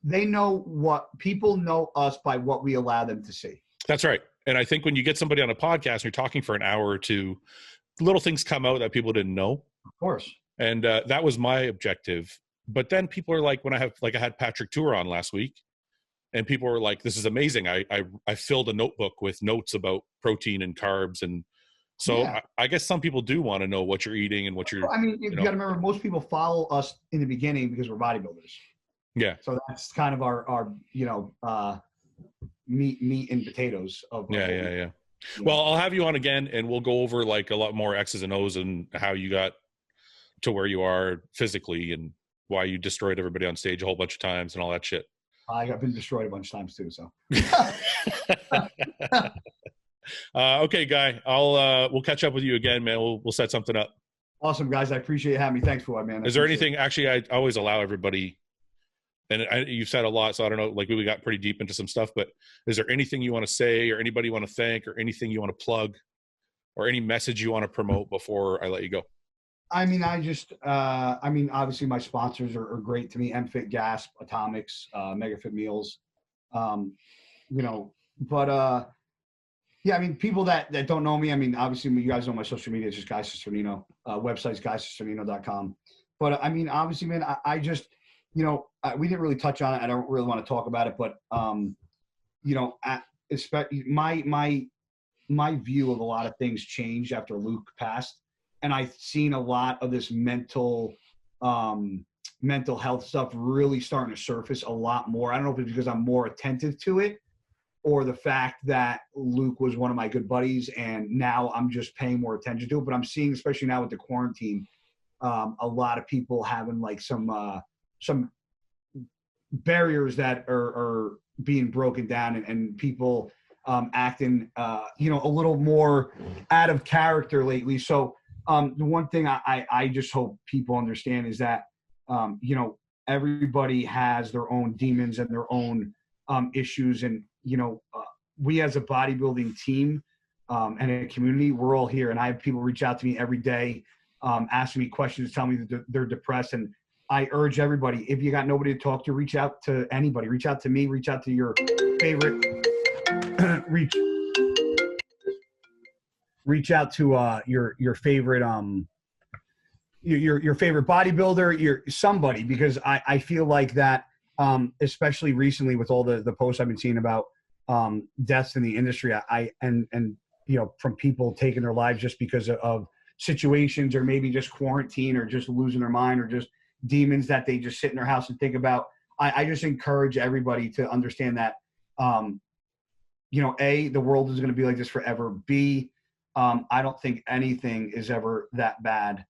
they know what people know us by what we allow them to see. That's right. And I think when you get somebody on a podcast and you're talking for an hour or 2, little things come out that people didn't know. Of course. And that was my objective. But then people are like, I had Patrick Tour on last week and people were like, this is amazing. I filled a notebook with notes about protein and carbs. And so I guess some people do want to know what you're eating and what you're, you got to remember most people follow us in the beginning because we're bodybuilders. Yeah. So that's kind of our meat and potatoes of yeah. Well, I'll have you on again and we'll go over like a lot more X's and O's and how you got to where you are physically and why you destroyed everybody on stage a whole bunch of times and all that shit. I've been destroyed a bunch of times too, so. Okay, Guy, we'll catch up with you again, man. We'll set something up. Awesome, guys. I appreciate you having me. Thanks, Fouad, man. Is there anything, actually, I always allow everybody, and you've said a lot, so I don't know, like we got pretty deep into some stuff, but is there anything you want to say or anybody you want to thank or anything you want to plug or any message you want to promote before I let you go? Obviously my sponsors are great to me. MFit Gasp, Atomics, MegaFit Meals, people that don't know me, obviously you guys know my social media is just Guy Cisternino, website's GuyCisternino.com. But obviously, man, I just, we didn't really touch on it. I don't really want to talk about it, but, especially my view of a lot of things changed after Luke passed. And I've seen a lot of this mental health stuff really starting to surface a lot more. I don't know if it's because I'm more attentive to it or the fact that Luke was one of my good buddies and now I'm just paying more attention to it. But I'm seeing, especially now with the quarantine, a lot of people having like some barriers that are being broken down and people acting, you know, a little more out of character lately. So the one thing I just hope people understand is that, you know, everybody has their own demons and their own issues. And, you know, we as a bodybuilding team and a community, we're all here. And I have people reach out to me every day, asking me questions, telling me that they're depressed. And I urge everybody, if you got nobody to talk to, reach out to anybody. Reach out to me. Reach out to your favorite. reach out to your favorite your favorite bodybuilder, somebody, because I feel like that, especially recently with all the posts I've been seeing about deaths in the industry, and you know, from people taking their lives just because of situations, or maybe just quarantine, or just losing their mind, or just demons that they just sit in their house and think about. I just encourage everybody to understand that, you know, A, the world is going to be like this forever. B, I don't think anything is ever that bad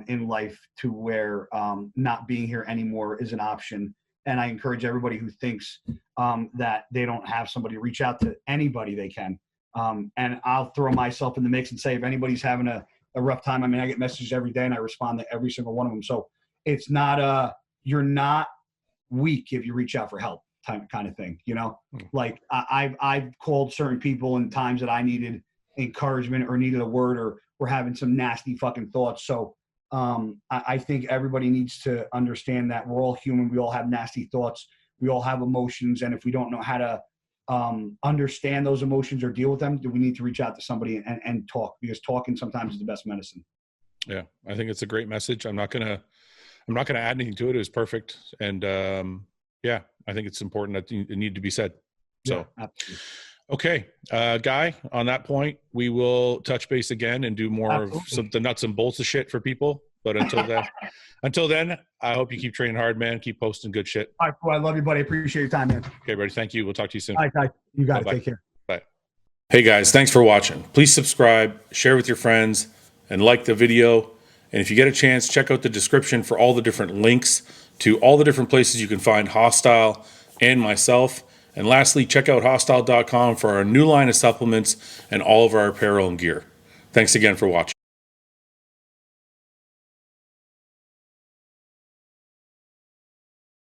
in life to where not being here anymore is an option. And I encourage everybody who thinks that they don't have somebody to reach out to anybody they can. And I'll throw myself in the mix and say, if anybody's having a rough time, I mean, I get messages every day and I respond to every single one of them. So it's not you're not weak if you reach out for help kind of thing, you know. Like I've called certain people in times that I needed encouragement or needed a word, or were having some nasty fucking thoughts. So I think everybody needs to understand that we're all human. We all have nasty thoughts. We all have emotions. And if we don't know how to understand those emotions or deal with them, do we need to reach out to somebody and talk, because talking sometimes is the best medicine. Yeah, I think it's a great message. I'm not gonna add anything to it. It was perfect. And yeah, I think it's important that it need to be said. So, yeah, absolutely. Okay, Guy, on that point, we will touch base again and do more of the nuts and bolts of shit for people. But until then, I hope you keep training hard, man. Keep posting good shit. All right, well, I love you, buddy. I appreciate your time, man. Okay, buddy. Thank you. We'll talk to you soon. All right, guys. You got it. Take care. Bye. Hey, guys. Thanks for watching. Please subscribe, share with your friends, and like the video. And if you get a chance, check out the description for all the different links to all the different places you can find Hostile and myself. And lastly, check out hostile.com for our new line of supplements and all of our apparel and gear. Thanks again for watching.